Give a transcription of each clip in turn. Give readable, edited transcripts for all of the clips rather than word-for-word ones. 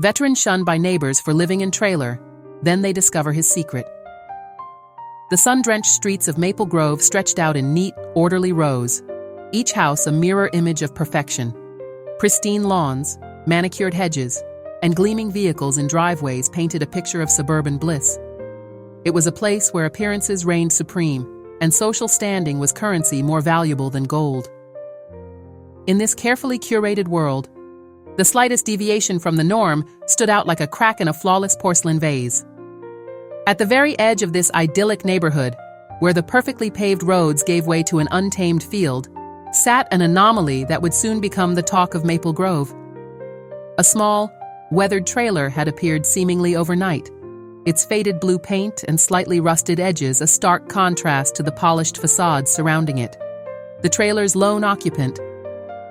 Veteran shunned by neighbors for living in trailer, then they discover his secret. The sun-drenched streets of Maple Grove stretched out in neat, orderly rows, each house a mirror image of perfection. Pristine lawns, manicured hedges, and gleaming vehicles in driveways painted a picture of suburban bliss. It was a place where appearances reigned supreme, and social standing was currency more valuable than gold. In this carefully curated world, the slightest deviation from the norm stood out like a crack in a flawless porcelain vase. At the very edge of this idyllic neighborhood, where the perfectly paved roads gave way to an untamed field, sat an anomaly that would soon become the talk of Maple Grove. A small, weathered trailer had appeared seemingly overnight, its faded blue paint and slightly rusted edges a stark contrast to the polished facades surrounding it. The trailer's lone occupant,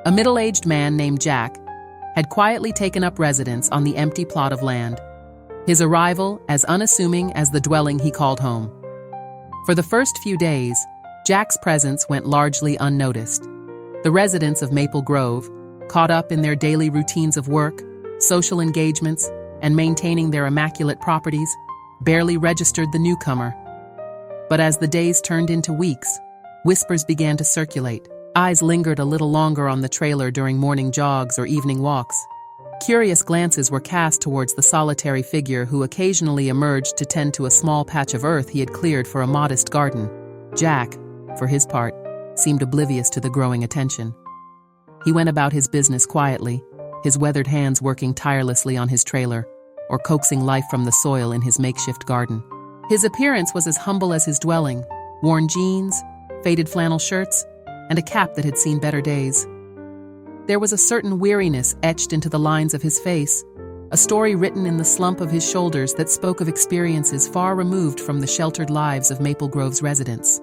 a middle-aged man named Jack, had quietly taken up residence on the empty plot of land, his arrival as unassuming as the dwelling he called home. For the first few days, Jack's presence went largely unnoticed. The residents of Maple Grove, caught up in their daily routines of work, social engagements, and maintaining their immaculate properties, barely registered the newcomer. But as the days turned into weeks, whispers began to circulate. Eyes lingered a little longer on the trailer during morning jogs or evening walks. Curious glances were cast towards the solitary figure who occasionally emerged to tend to a small patch of earth he had cleared for a modest garden. Jack, for his part, seemed oblivious to the growing attention. He went about his business quietly, his weathered hands working tirelessly on his trailer, or coaxing life from the soil in his makeshift garden. His appearance was as humble as his dwelling: worn jeans, faded flannel shirts, and a cap that had seen better days. There was a certain weariness etched into the lines of his face, a story written in the slump of his shoulders that spoke of experiences far removed from the sheltered lives of Maple Grove's residents.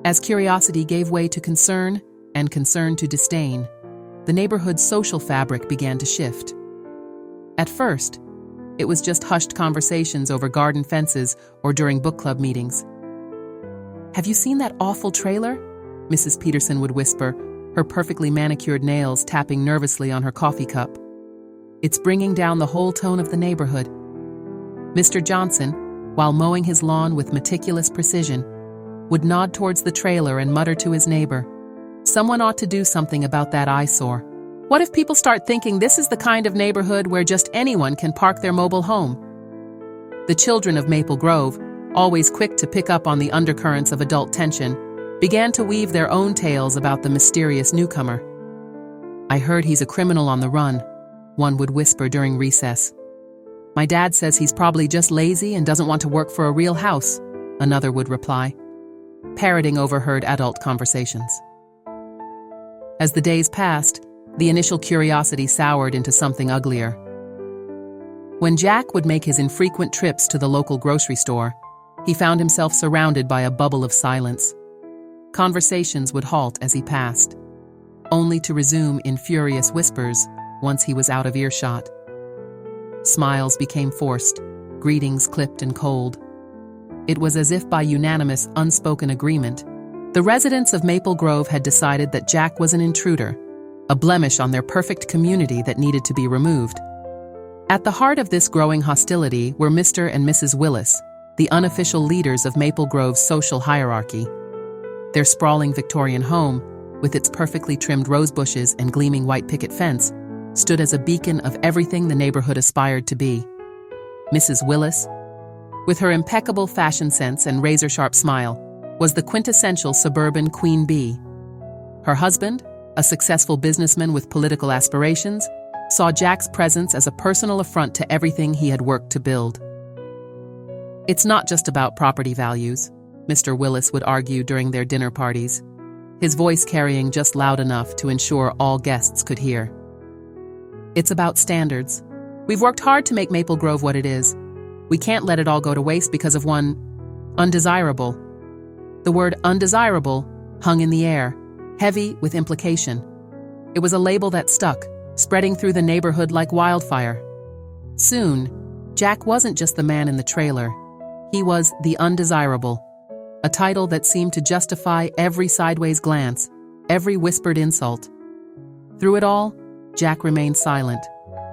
As curiosity gave way to concern, and concern to disdain, the neighborhood's social fabric began to shift. At first, it was just hushed conversations over garden fences or during book club meetings. "Have you seen that awful trailer?" Mrs. Peterson would whisper, her perfectly manicured nails tapping nervously on her coffee cup. "It's bringing down the whole tone of the neighborhood." Mr. Johnson, while mowing his lawn with meticulous precision, would nod towards the trailer and mutter to his neighbor, "Someone ought to do something about that eyesore. What if people start thinking this is the kind of neighborhood where just anyone can park their mobile home?" The children of Maple Grove, always quick to pick up on the undercurrents of adult tension, began to weave their own tales about the mysterious newcomer. "I heard he's a criminal on the run," one would whisper during recess. "My dad says he's probably just lazy and doesn't want to work for a real house," another would reply, parroting overheard adult conversations. As the days passed, the initial curiosity soured into something uglier. When Jack would make his infrequent trips to the local grocery store, he found himself surrounded by a bubble of silence. Conversations would halt as he passed, only to resume in furious whispers once he was out of earshot. Smiles became forced, greetings clipped and cold. It was as if by unanimous, unspoken agreement, the residents of Maple Grove had decided that Jack was an intruder, a blemish on their perfect community that needed to be removed. At the heart of this growing hostility were Mr. and Mrs. Willis, the unofficial leaders of Maple Grove's social hierarchy. Their sprawling Victorian home, with its perfectly trimmed rose bushes and gleaming white picket fence, stood as a beacon of everything the neighborhood aspired to be. Mrs. Willis, with her impeccable fashion sense and razor-sharp smile, was the quintessential suburban queen bee. Her husband, a successful businessman with political aspirations, saw Jack's presence as a personal affront to everything he had worked to build. "It's not just about property values," Mr. Willis would argue during their dinner parties, his voice carrying just loud enough to ensure all guests could hear. "It's about standards. We've worked hard to make Maple Grove what it is. We can't let it all go to waste because of one undesirable." The word undesirable hung in the air, heavy with implication. It was a label that stuck, spreading through the neighborhood like wildfire. Soon, Jack wasn't just the man in the trailer. He was the undesirable, a title that seemed to justify every sideways glance, every whispered insult. Through it all, Jack remained silent.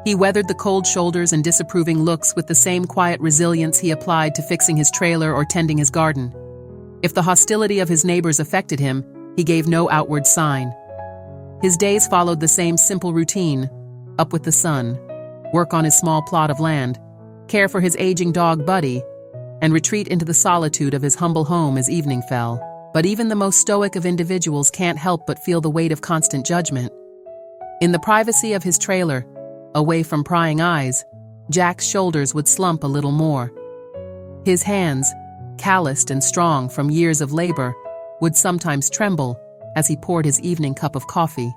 He weathered the cold shoulders and disapproving looks with the same quiet resilience he applied to fixing his trailer or tending his garden. If the hostility of his neighbors affected him, he gave no outward sign. His days followed the same simple routine: up with the sun, work on his small plot of land, care for his aging dog Buddy, and retreat into the solitude of his humble home as evening fell. But even the most stoic of individuals can't help but feel the weight of constant judgment. In the privacy of his trailer, away from prying eyes, Jack's shoulders would slump a little more. His hands, calloused and strong from years of labor, would sometimes tremble as he poured his evening cup of coffee.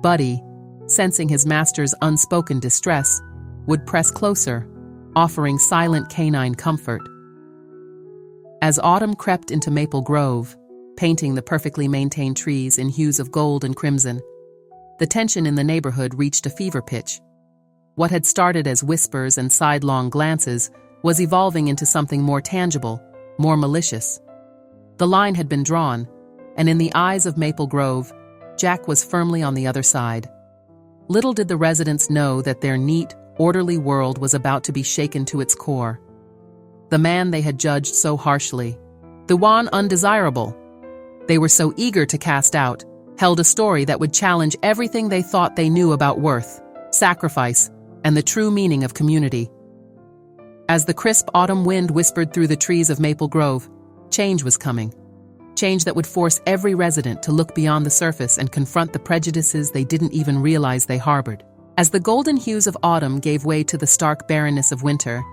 Buddy, sensing his master's unspoken distress, would press closer, offering silent canine comfort. As autumn crept into Maple Grove, painting the perfectly maintained trees in hues of gold and crimson, the tension in the neighborhood reached a fever pitch. What had started as whispers and sidelong glances was evolving into something more tangible, more malicious. The line had been drawn, and in the eyes of Maple Grove, Jack was firmly on the other side. Little did the residents know that their neat, orderly world was about to be shaken to its core. The man they had judged so harshly, the one undesirable they were so eager to cast out, held a story that would challenge everything they thought they knew about worth, sacrifice, and the true meaning of community. As the crisp autumn wind whispered through the trees of Maple Grove, change was coming. Change that would force every resident to look beyond the surface and confront the prejudices they didn't even realize they harbored. As the golden hues of autumn gave way to the stark barrenness of winter,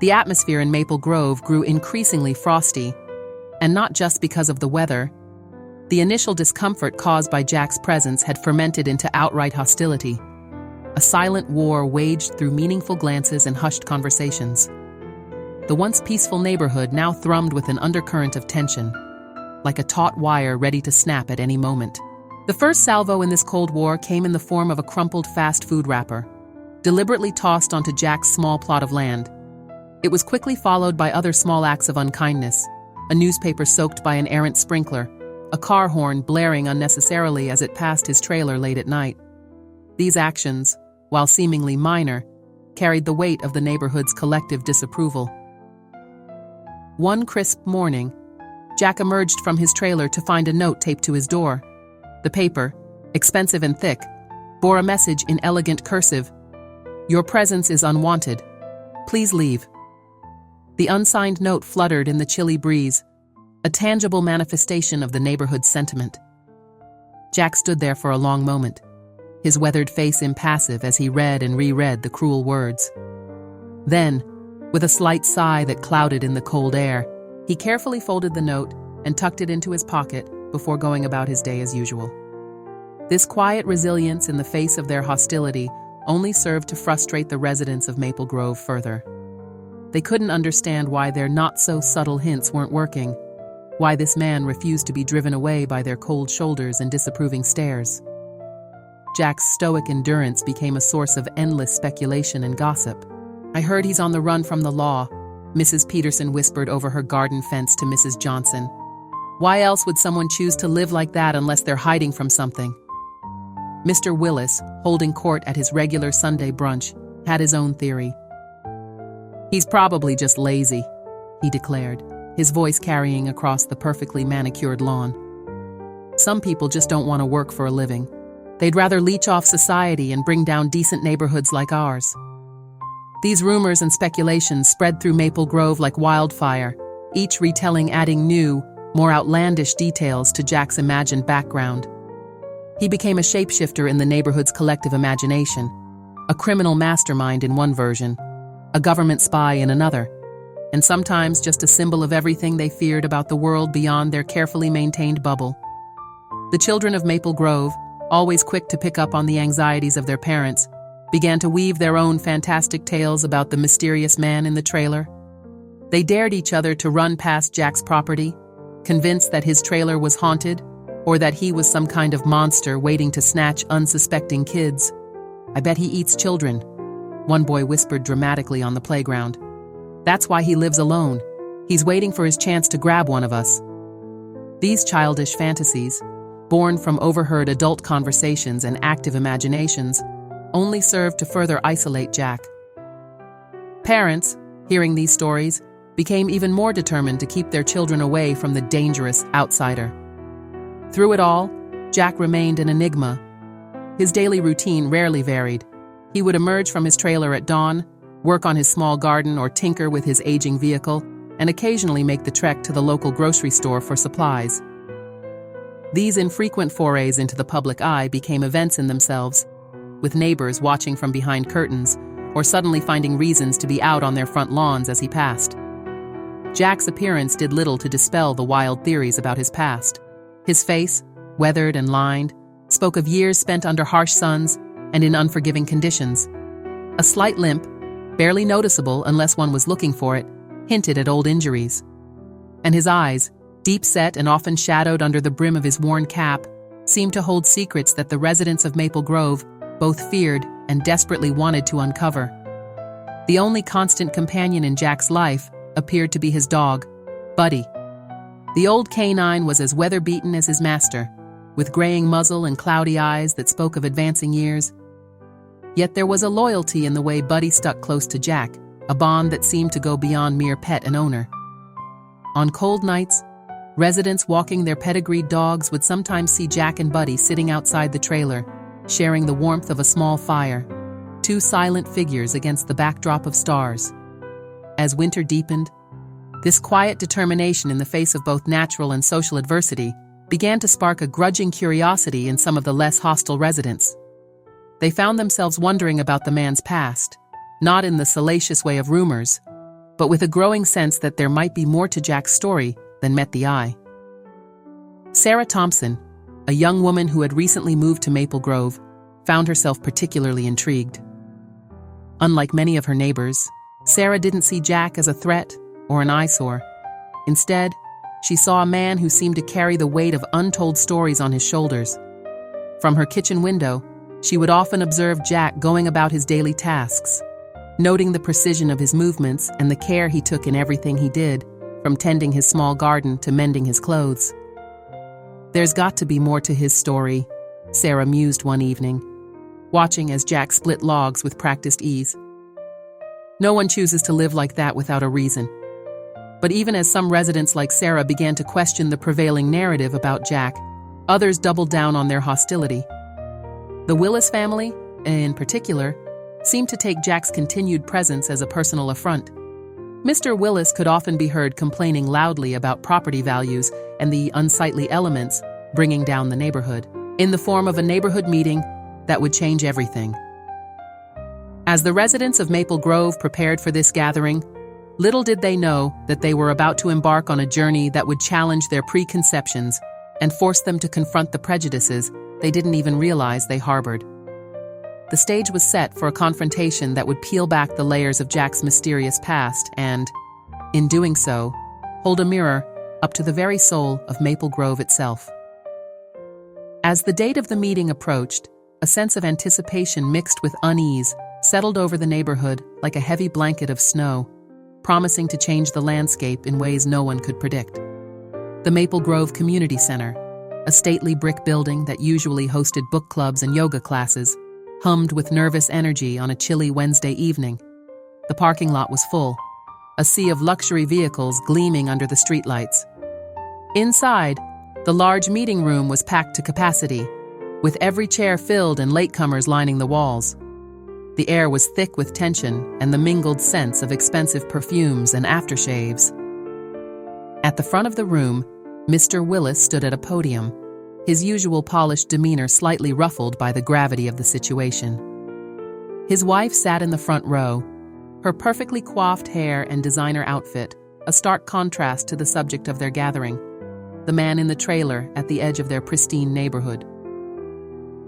the atmosphere in Maple Grove grew increasingly frosty, and not just because of the weather. The initial discomfort caused by Jack's presence had fermented into outright hostility. A silent war waged through meaningful glances and hushed conversations. The once peaceful neighborhood now thrummed with an undercurrent of tension, like a taut wire ready to snap at any moment. The first salvo in this Cold War came in the form of a crumpled fast food wrapper, deliberately tossed onto Jack's small plot of land. It was quickly followed by other small acts of unkindness: a newspaper soaked by an errant sprinkler, a car horn blaring unnecessarily as it passed his trailer late at night. These actions, while seemingly minor, carried the weight of the neighborhood's collective disapproval. One crisp morning, Jack emerged from his trailer to find a note taped to his door. The paper, expensive and thick, bore a message in elegant cursive: "Your presence is unwanted. Please leave." The unsigned note fluttered in the chilly breeze, a tangible manifestation of the neighborhood's sentiment. Jack stood there for a long moment, his weathered face impassive as he read and reread the cruel words. Then, with a slight sigh that clouded in the cold air, he carefully folded the note and tucked it into his pocket before going about his day as usual. This quiet resilience in the face of their hostility only served to frustrate the residents of Maple Grove further. They couldn't understand why their not-so-subtle hints weren't working, why this man refused to be driven away by their cold shoulders and disapproving stares. Jack's stoic endurance became a source of endless speculation and gossip. "I heard he's on the run from the law," Mrs. Peterson whispered over her garden fence to Mrs. Johnson. "Why else would someone choose to live like that unless they're hiding from something?" Mr. Willis, holding court at his regular Sunday brunch, had his own theory. "He's probably just lazy," he declared, his voice carrying across the perfectly manicured lawn. "Some people just don't want to work for a living. They'd rather leech off society and bring down decent neighborhoods like ours." These rumors and speculations spread through Maple Grove like wildfire, each retelling adding new, more outlandish details to Jack's imagined background. He became a shapeshifter in the neighborhood's collective imagination, a criminal mastermind in one version, a government spy in another, and sometimes just a symbol of everything they feared about the world beyond their carefully maintained bubble. The children of Maple Grove, always quick to pick up on the anxieties of their parents, began to weave their own fantastic tales about the mysterious man in the trailer. They dared each other to run past Jack's property, convinced that his trailer was haunted, or that he was some kind of monster waiting to snatch unsuspecting kids. "I bet he eats children," one boy whispered dramatically on the playground. "That's why he lives alone. He's waiting for his chance to grab one of us." These childish fantasies, born from overheard adult conversations and active imaginations, only served to further isolate Jack. Parents, hearing these stories, became even more determined to keep their children away from the dangerous outsider. Through it all, Jack remained an enigma. His daily routine rarely varied. He would emerge from his trailer at dawn, work on his small garden or tinker with his aging vehicle, and occasionally make the trek to the local grocery store for supplies. These infrequent forays into the public eye became events in themselves, with neighbors watching from behind curtains or suddenly finding reasons to be out on their front lawns as he passed. Jack's appearance did little to dispel the wild theories about his past. His face, weathered and lined, spoke of years spent under harsh suns and in unforgiving conditions. A slight limp, barely noticeable unless one was looking for it, hinted at old injuries. And his eyes, deep-set and often shadowed under the brim of his worn cap, seemed to hold secrets that the residents of Maple Grove both feared and desperately wanted to uncover. The only constant companion in Jack's life appeared to be his dog, Buddy. The old canine was as weather-beaten as his master, with graying muzzle and cloudy eyes that spoke of advancing years. Yet there was a loyalty in the way Buddy stuck close to Jack, a bond that seemed to go beyond mere pet and owner. On cold nights, residents walking their pedigreed dogs would sometimes see Jack and Buddy sitting outside the trailer, sharing the warmth of a small fire, two silent figures against the backdrop of stars. As winter deepened, this quiet determination in the face of both natural and social adversity began to spark a grudging curiosity in some of the less hostile residents. They found themselves wondering about the man's past, not in the salacious way of rumors, but with a growing sense that there might be more to Jack's story than met the eye. Sarah Thompson, a young woman who had recently moved to Maple Grove, found herself particularly intrigued. Unlike many of her neighbors, Sarah didn't see Jack as a threat or an eyesore. Instead, she saw a man who seemed to carry the weight of untold stories on his shoulders. From her kitchen window, she would often observe Jack going about his daily tasks, noting the precision of his movements and the care he took in everything he did, from tending his small garden to mending his clothes. There's got to be more to his story, Sarah mused one evening, watching as Jack split logs with practiced ease. No one chooses to live like that without a reason. But even as some residents like Sarah began to question the prevailing narrative about Jack, others doubled down on their hostility. The Willis family, in particular, seemed to take Jack's continued presence as a personal affront. Mr. Willis could often be heard complaining loudly about property values and the unsightly elements bringing down the neighborhood, in the form of a neighborhood meeting that would change everything. As the residents of Maple Grove prepared for this gathering, little did they know that they were about to embark on a journey that would challenge their preconceptions and force them to confront the prejudices they didn't even realize they harbored. The stage was set for a confrontation that would peel back the layers of Jack's mysterious past and, in doing so, hold a mirror up to the very soul of Maple Grove itself. As the date of the meeting approached, a sense of anticipation mixed with unease settled over the neighborhood like a heavy blanket of snow, promising to change the landscape in ways no one could predict. The Maple Grove Community Center, a stately brick building that usually hosted book clubs and yoga classes, hummed with nervous energy on a chilly Wednesday evening. The parking lot was full, a sea of luxury vehicles gleaming under the streetlights. Inside, the large meeting room was packed to capacity, with every chair filled and latecomers lining the walls. The air was thick with tension and the mingled scents of expensive perfumes and aftershaves. At the front of the room, Mr. Willis stood at a podium, his usual polished demeanor slightly ruffled by the gravity of the situation. His wife sat in the front row, her perfectly coiffed hair and designer outfit a stark contrast to the subject of their gathering, the man in the trailer at the edge of their pristine neighborhood.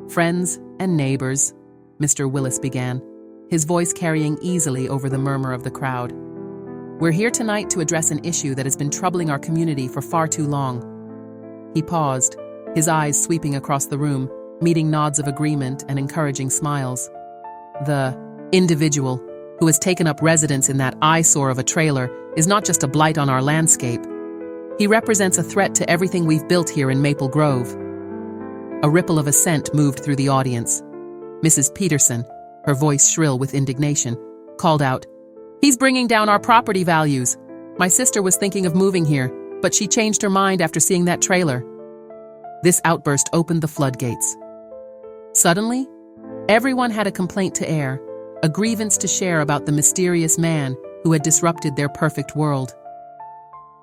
"Friends and neighbors," Mr. Willis began, his voice carrying easily over the murmur of the crowd. "We're here tonight to address an issue that has been troubling our community for far too long." He paused, his eyes sweeping across the room, meeting nods of agreement and encouraging smiles. "The individual who has taken up residence in that eyesore of a trailer is not just a blight on our landscape. He represents a threat to everything we've built here in Maple Grove." A ripple of assent moved through the audience. Mrs. Peterson, her voice shrill with indignation, called out, "He's bringing down our property values. My sister was thinking of moving here, but she changed her mind after seeing that trailer." This outburst opened the floodgates. Suddenly, everyone had a complaint to air, a grievance to share about the mysterious man who had disrupted their perfect world.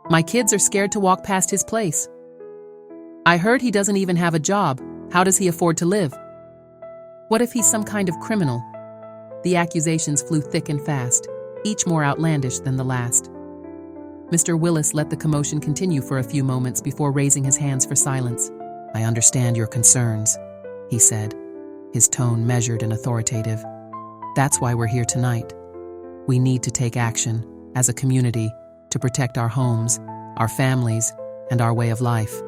"My kids are scared to walk past his place. I heard he doesn't even have a job. How does he afford to live? What if he's some kind of criminal?" The accusations flew thick and fast, each more outlandish than the last. Mr. Willis let the commotion continue for a few moments before raising his hands for silence. "I understand your concerns," he said, his tone measured and authoritative. "That's why we're here tonight. We need to take action, as a community, to protect our homes, our families, and our way of life."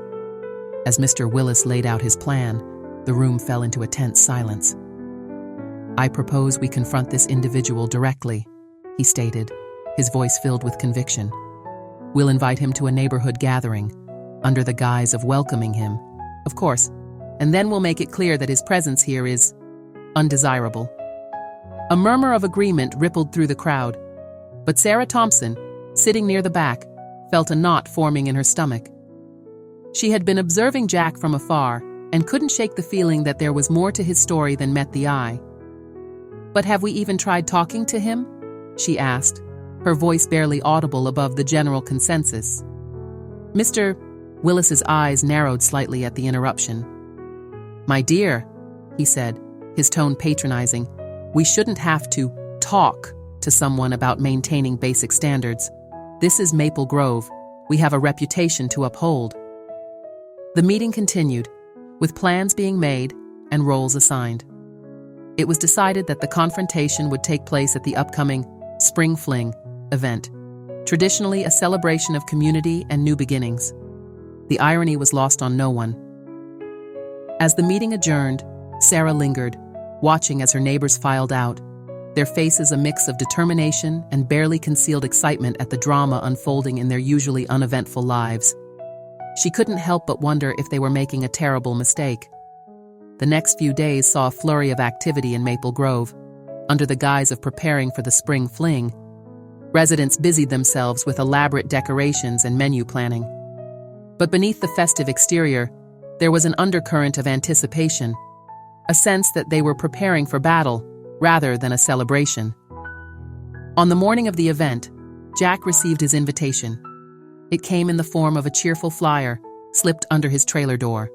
As Mr. Willis laid out his plan, the room fell into a tense silence. "I propose we confront this individual directly," he stated, his voice filled with conviction. "We'll invite him to a neighborhood gathering, under the guise of welcoming him, of course, and then we'll make it clear that his presence here is undesirable." A murmur of agreement rippled through the crowd, but Sarah Thompson, sitting near the back, felt a knot forming in her stomach. She had been observing Jack from afar and couldn't shake the feeling that there was more to his story than met the eye. "But have we even tried talking to him?" she asked, her voice barely audible above the general consensus. Mr. Willis's eyes narrowed slightly at the interruption. "My dear," he said, his tone patronizing, "we shouldn't have to talk to someone about maintaining basic standards. This is Maple Grove. We have a reputation to uphold." The meeting continued, with plans being made and roles assigned. It was decided that the confrontation would take place at the upcoming Spring Fling event, traditionally a celebration of community and new beginnings. The irony was lost on no one. As the meeting adjourned, Sarah lingered, watching as her neighbors filed out, their faces a mix of determination and barely concealed excitement at the drama unfolding in their usually uneventful lives. She couldn't help but wonder if they were making a terrible mistake. The next few days saw a flurry of activity in Maple Grove. Under the guise of preparing for the Spring Fling, residents busied themselves with elaborate decorations and menu planning. But beneath the festive exterior, there was an undercurrent of anticipation, a sense that they were preparing for battle rather than a celebration. On the morning of the event, Jack received his invitation. It came in the form of a cheerful flyer, slipped under his trailer door.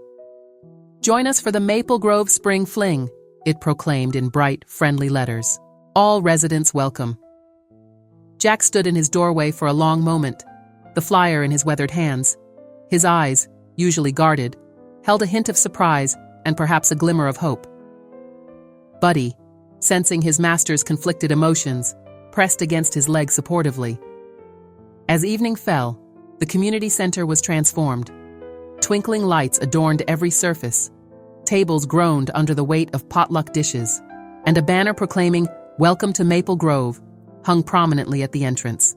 "Join us for the Maple Grove Spring Fling," it proclaimed in bright, friendly letters. "All residents welcome." Jack stood in his doorway for a long moment, the flyer in his weathered hands. His eyes, usually guarded, held a hint of surprise and perhaps a glimmer of hope. Buddy, sensing his master's conflicted emotions, pressed against his leg supportively. As evening fell, the community center was transformed. Twinkling lights adorned every surface. Tables groaned under the weight of potluck dishes, and a banner proclaiming "Welcome to Maple Grove" hung prominently at the entrance.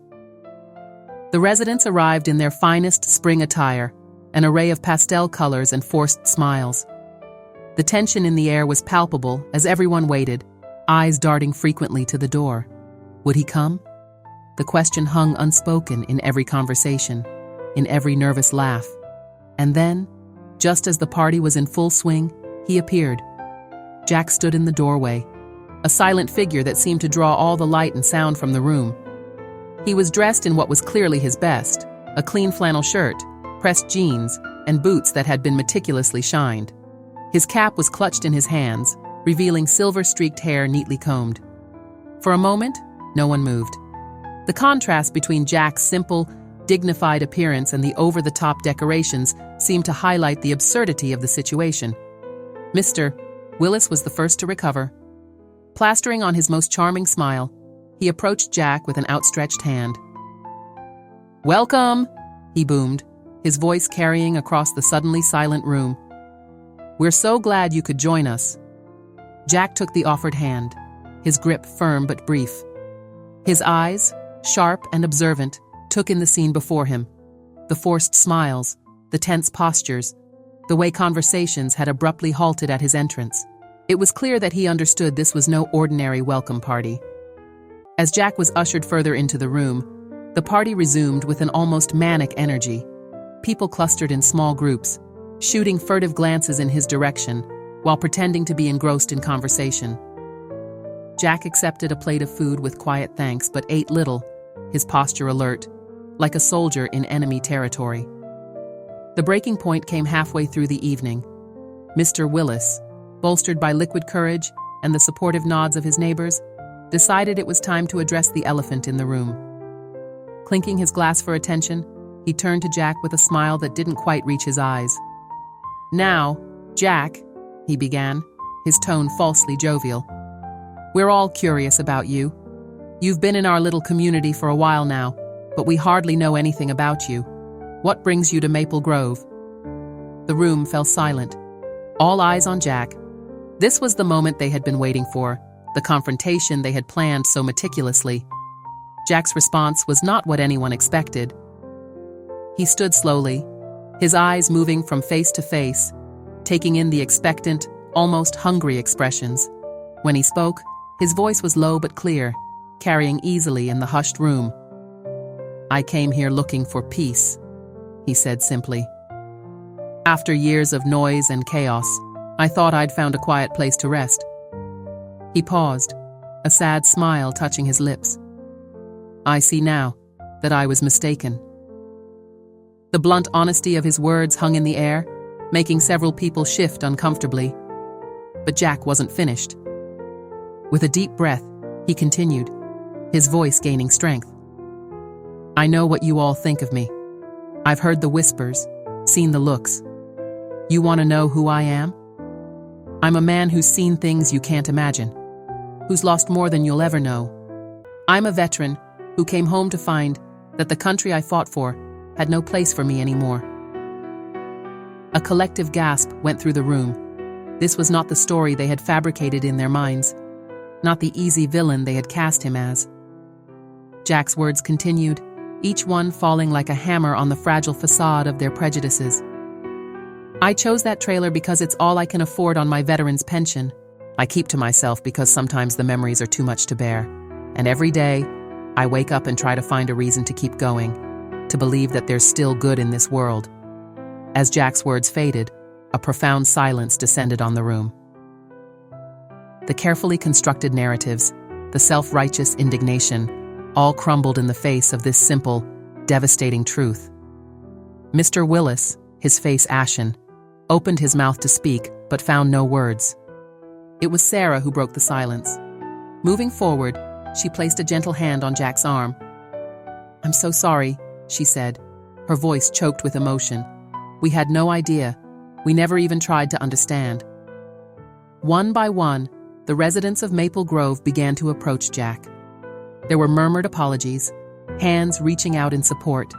The residents arrived in their finest spring attire, an array of pastel colors and forced smiles. The tension in the air was palpable as everyone waited, eyes darting frequently to the door. Would he come? The question hung unspoken in every conversation, in every nervous laugh. And then, just as the party was in full swing, he appeared. Jack stood in the doorway, a silent figure that seemed to draw all the light and sound from the room. He was dressed in what was clearly his best, a clean flannel shirt, pressed jeans, and boots that had been meticulously shined. His cap was clutched in his hands, revealing silver-streaked hair neatly combed. For a moment, no one moved. The contrast between Jack's simple, dignified appearance and the over-the-top decorations seemed to highlight the absurdity of the situation. Mr. Willis was the first to recover. Plastering on his most charming smile, he approached Jack with an outstretched hand. "Welcome," he boomed, his voice carrying across the suddenly silent room. "We're so glad you could join us." Jack took the offered hand, his grip firm but brief. His eyes, sharp and observant, took in the scene before him. The forced smiles, the tense postures, the way conversations had abruptly halted at his entrance. It was clear that he understood this was no ordinary welcome party. As Jack was ushered further into the room, the party resumed with an almost manic energy. People clustered in small groups, shooting furtive glances in his direction, while pretending to be engrossed in conversation. Jack accepted a plate of food with quiet thanks but ate little, his posture alert, like a soldier in enemy territory. The breaking point came halfway through the evening. Mr. Willis, bolstered by liquid courage and the supportive nods of his neighbors, decided it was time to address the elephant in the room. Clinking his glass for attention, he turned to Jack with a smile that didn't quite reach his eyes. "Now, Jack," he began, his tone falsely jovial, "we're all curious about you. You've been in our little community for a while now, but we hardly know anything about you. What brings you to Maple Grove?" The room fell silent, all eyes on Jack. This was the moment they had been waiting for, the confrontation they had planned so meticulously. Jack's response was not what anyone expected. He stood slowly, his eyes moving from face to face, taking in the expectant, almost hungry expressions. When he spoke, his voice was low but clear, carrying easily in the hushed room. "I came here looking for peace," he said simply. "After years of noise and chaos, I thought I'd found a quiet place to rest." He paused, a sad smile touching his lips. "I see now that I was mistaken." The blunt honesty of his words hung in the air, making several people shift uncomfortably. But Jack wasn't finished. With a deep breath, he continued, his voice gaining strength. "I know what you all think of me. I've heard the whispers, seen the looks. You want to know who I am? I'm a man who's seen things you can't imagine, who's lost more than you'll ever know. I'm a veteran who came home to find that the country I fought for had no place for me anymore." A collective gasp went through the room. This was not the story they had fabricated in their minds, not the easy villain they had cast him as. Jack's words continued, each one falling like a hammer on the fragile facade of their prejudices. "I chose that trailer because it's all I can afford on my veteran's pension. I keep to myself because sometimes the memories are too much to bear. And every day, I wake up and try to find a reason to keep going, to believe that there's still good in this world." As Jack's words faded, a profound silence descended on the room. The carefully constructed narratives, the self-righteous indignation, all crumbled in the face of this simple, devastating truth. Mr. Willis, his face ashen, opened his mouth to speak, but found no words. It was Sarah who broke the silence. Moving forward, she placed a gentle hand on Jack's arm. "I'm so sorry," she said, her voice choked with emotion. "We had no idea. We never even tried to understand." One by one, the residents of Maple Grove began to approach Jack. There were murmured apologies, hands reaching out in support,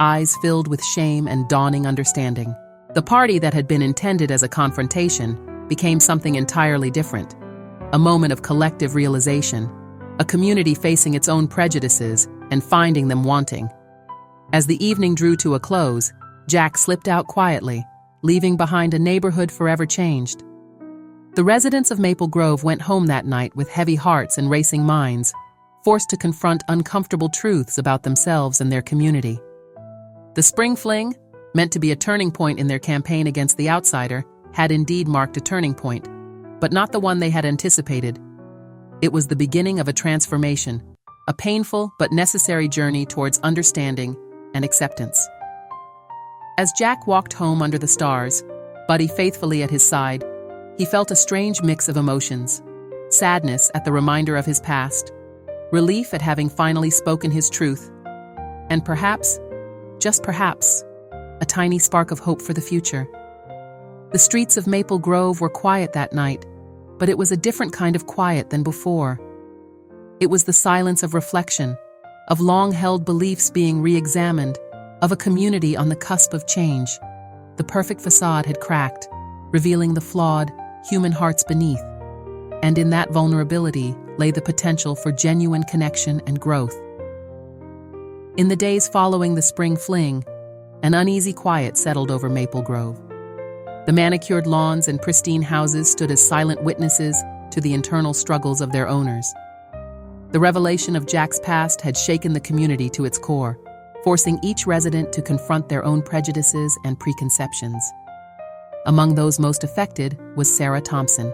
eyes filled with shame and dawning understanding. The party that had been intended as a confrontation became something entirely different, a moment of collective realization, a community facing its own prejudices and finding them wanting. As the evening drew to a close, Jack slipped out quietly, leaving behind a neighborhood forever changed. The residents of Maple Grove went home that night with heavy hearts and racing minds, forced to confront uncomfortable truths about themselves and their community. The spring fling, meant to be a turning point in their campaign against the outsider, had indeed marked a turning point, but not the one they had anticipated. It was the beginning of a transformation, a painful but necessary journey towards understanding and acceptance. As Jack walked home under the stars, Buddy faithfully at his side, he felt a strange mix of emotions: sadness at the reminder of his past, relief at having finally spoken his truth, and perhaps, just perhaps, a tiny spark of hope for the future. The streets of Maple Grove were quiet that night, but it was a different kind of quiet than before. It was the silence of reflection, of long-held beliefs being re-examined, of a community on the cusp of change. The perfect facade had cracked, revealing the flawed, human hearts beneath. And in that vulnerability lay the potential for genuine connection and growth. In the days following the spring fling, an uneasy quiet settled over Maple Grove. The manicured lawns and pristine houses stood as silent witnesses to the internal struggles of their owners. The revelation of Jack's past had shaken the community to its core, forcing each resident to confront their own prejudices and preconceptions. Among those most affected was Sarah Thompson.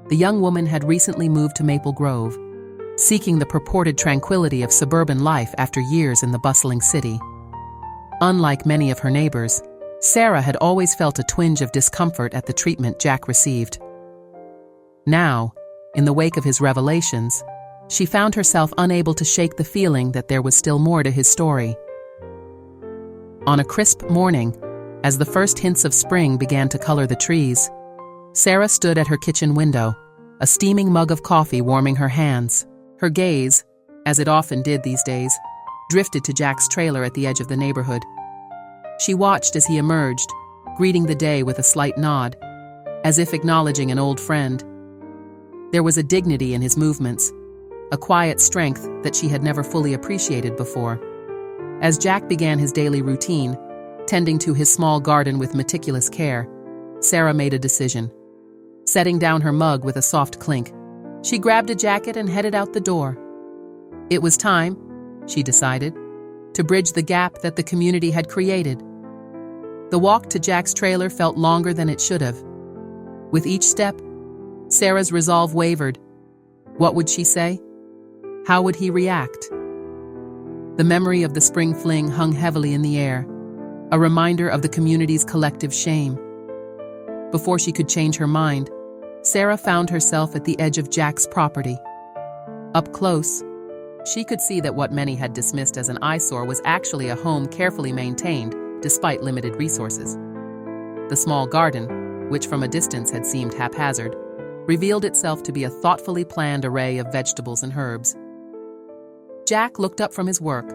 The young woman had recently moved to Maple Grove, seeking the purported tranquility of suburban life after years in the bustling city. Unlike many of her neighbors, Sarah had always felt a twinge of discomfort at the treatment Jack received. Now, in the wake of his revelations, she found herself unable to shake the feeling that there was still more to his story. On a crisp morning, as the first hints of spring began to color the trees, Sarah stood at her kitchen window, a steaming mug of coffee warming her hands. Her gaze, as it often did these days, drifted to Jack's trailer at the edge of the neighborhood. She watched as he emerged, greeting the day with a slight nod, as if acknowledging an old friend. There was a dignity in his movements, a quiet strength that she had never fully appreciated before. As Jack began his daily routine, tending to his small garden with meticulous care, Sarah made a decision. Setting down her mug with a soft clink, she grabbed a jacket and headed out the door. It was time, she decided, to bridge the gap that the community had created. The walk to Jack's trailer felt longer than it should have. With each step, Sarah's resolve wavered. What would she say? How would he react? The memory of the spring fling hung heavily in the air, a reminder of the community's collective shame. Before she could change her mind, Sarah found herself at the edge of Jack's property. Up close, she could see that what many had dismissed as an eyesore was actually a home carefully maintained, despite limited resources. The small garden, which from a distance had seemed haphazard, revealed itself to be a thoughtfully planned array of vegetables and herbs. Jack looked up from his work,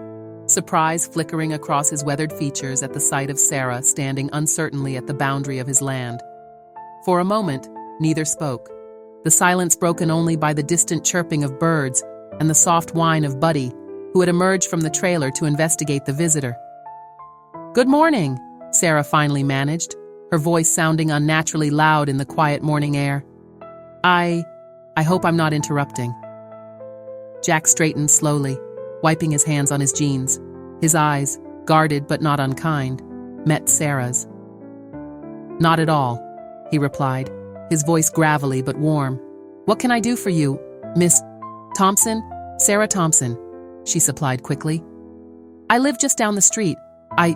surprise flickering across his weathered features at the sight of Sarah standing uncertainly at the boundary of his land. For a moment, neither spoke, the silence broken only by the distant chirping of birds and the soft whine of Buddy, who had emerged from the trailer to investigate the visitor. "Good morning," Sarah finally managed, her voice sounding unnaturally loud in the quiet morning air. I hope I'm not interrupting." Jack straightened slowly, wiping his hands on his jeans. His eyes, guarded but not unkind, met Sarah's. "Not at all," he replied, his voice gravelly but warm. "What can I do for you, Miss Thompson?" "Sarah Thompson," she supplied quickly. "I live just down the street. I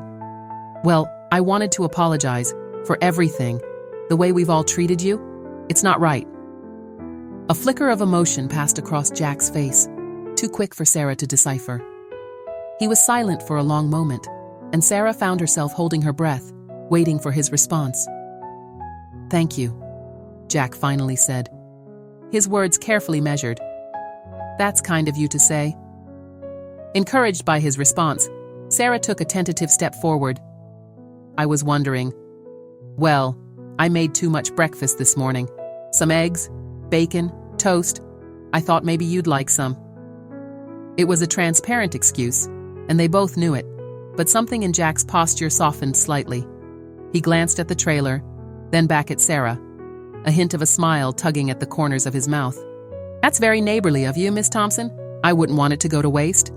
wanted to apologize for everything, the way we've all treated you. It's not right." A flicker of emotion passed across Jack's face, too quick for Sarah to decipher. He was silent for a long moment, and Sarah found herself holding her breath, waiting for his response. "Thank you," Jack finally said, his words carefully measured. "That's kind of you to say." Encouraged by his response, Sarah took a tentative step forward. "I was wondering. Well, I made too much breakfast this morning. Some eggs, bacon, toast. I thought maybe you'd like some." It was a transparent excuse, and they both knew it, but something in Jack's posture softened slightly. He glanced at the trailer, then back at Sarah, a hint of a smile tugging at the corners of his mouth. "That's very neighborly of you, Miss Thompson. I wouldn't want it to go to waste."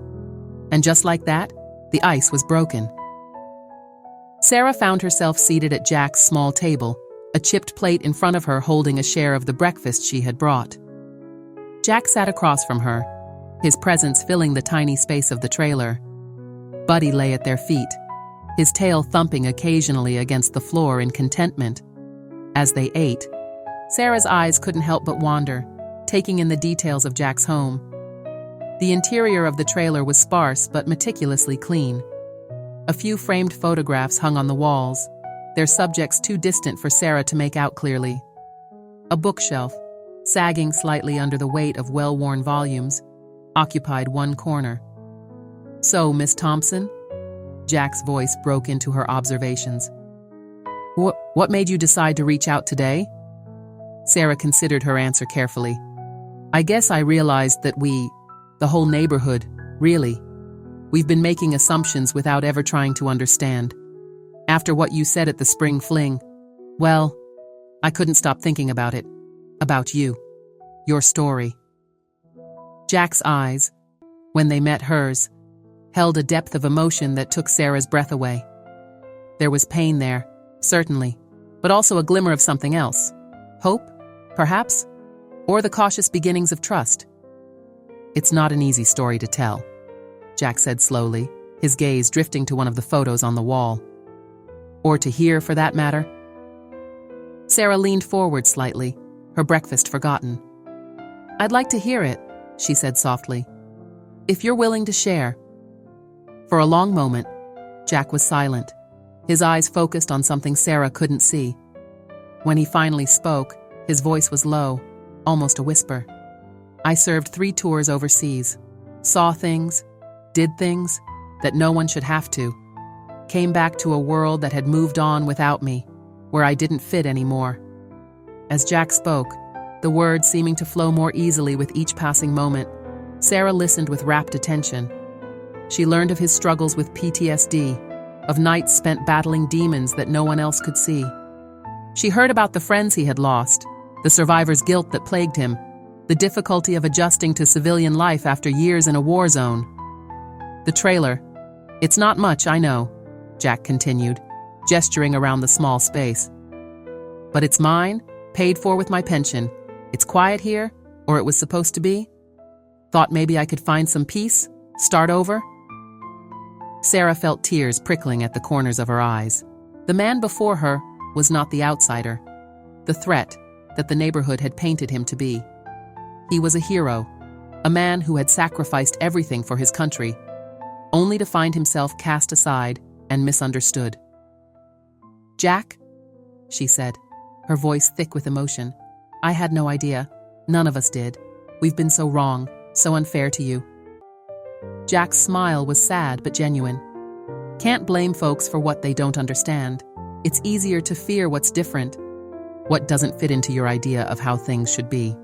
And just like that, the ice was broken. Sarah found herself seated at Jack's small table, a chipped plate in front of her holding a share of the breakfast she had brought. Jack sat across from her, his presence filling the tiny space of the trailer. Buddy lay at their feet, his tail thumping occasionally against the floor in contentment. As they ate, Sarah's eyes couldn't help but wander, taking in the details of Jack's home. The interior of the trailer was sparse but meticulously clean. A few framed photographs hung on the walls, their subjects too distant for Sarah to make out clearly. A bookshelf, sagging slightly under the weight of well-worn volumes, occupied one corner. "So, Miss Thompson?" Jack's voice broke into her observations. What made you decide to reach out today?" Sarah considered her answer carefully. "I guess I realized that the whole neighborhood, really, we've been making assumptions without ever trying to understand. After what you said at the spring fling, Well, I couldn't stop thinking about it. About you. Your story. Jack's eyes, when they met hers, held a depth of emotion that took Sarah's breath away. There was pain there, certainly, but also a glimmer of something else. Hope, perhaps? Or the cautious beginnings of trust. It's not an easy story to tell, Jack said slowly, his gaze drifting to one of the photos on the wall. Or to hear, for that matter. Sarah leaned forward slightly, her breakfast forgotten. I'd like to hear it, she said softly. If you're willing to share. For a long moment, Jack was silent, his eyes focused on something Sarah couldn't see. When he finally spoke, his voice was low, almost a whisper. I served 3 tours overseas, saw things, did things that no one should have to, came back to a world that had moved on without me, where I didn't fit anymore. As Jack spoke, the words seeming to flow more easily with each passing moment, Sarah listened with rapt attention. She learned of his struggles with PTSD, of nights spent battling demons that no one else could see. She heard about the friends he had lost, the survivor's guilt that plagued him, the difficulty of adjusting to civilian life after years in a war zone. The trailer. It's not much, I know, Jack continued, gesturing around the small space. But it's mine, paid for with my pension. It's quiet here, or it was supposed to be. Thought maybe I could find some peace, start over. Sarah felt tears prickling at the corners of her eyes. The man before her was not the outsider, the threat that the neighborhood had painted him to be. He was a hero, a man who had sacrificed everything for his country, only to find himself cast aside and misunderstood. Jack, she said, her voice thick with emotion. I had no idea. None of us did. We've been so wrong, so unfair to you. Jack's smile was sad but genuine. Can't blame folks for what they don't understand. It's easier to fear what's different, what doesn't fit into your idea of how things should be.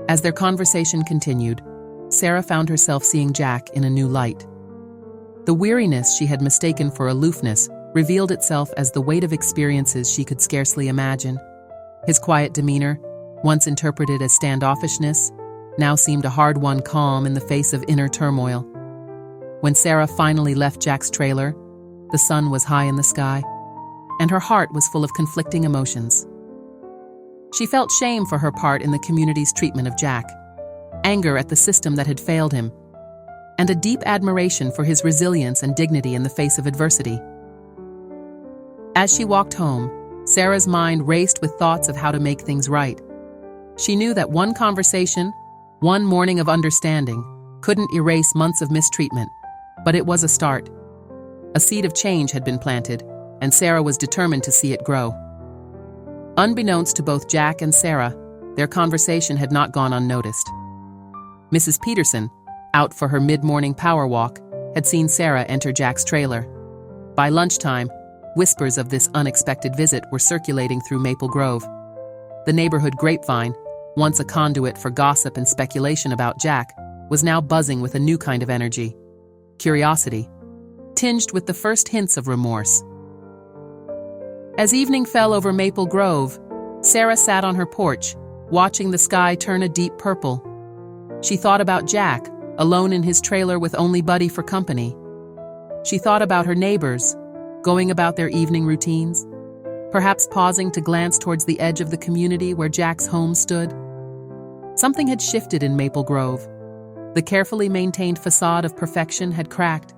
As their conversation continued, Sarah found herself seeing Jack in a new light. The weariness she had mistaken for aloofness revealed itself as the weight of experiences she could scarcely imagine. His quiet demeanor, once interpreted as standoffishness, now seemed a hard-won calm in the face of inner turmoil. When Sarah finally left Jack's trailer, the sun was high in the sky, and her heart was full of conflicting emotions. She felt shame for her part in the community's treatment of Jack, anger at the system that had failed him, and a deep admiration for his resilience and dignity in the face of adversity. As she walked home, Sarah's mind raced with thoughts of how to make things right. She knew that one conversation, one morning of understanding, couldn't erase months of mistreatment, but it was a start. A seed of change had been planted, and Sarah was determined to see it grow. Unbeknownst to both Jack and Sarah, their conversation had not gone unnoticed. Mrs. Peterson, out for her mid-morning power walk, had seen Sarah enter Jack's trailer. By lunchtime, whispers of this unexpected visit were circulating through Maple Grove. The neighborhood grapevine, once a conduit for gossip and speculation about Jack, was now buzzing with a new kind of energy. Curiosity, tinged with the first hints of remorse. As evening fell over Maple Grove, Sarah sat on her porch, watching the sky turn a deep purple. She thought about Jack, alone in his trailer with only Buddy for company. She thought about her neighbors, going about their evening routines, perhaps pausing to glance towards the edge of the community where Jack's home stood. Something had shifted in Maple Grove. The carefully maintained facade of perfection had cracked,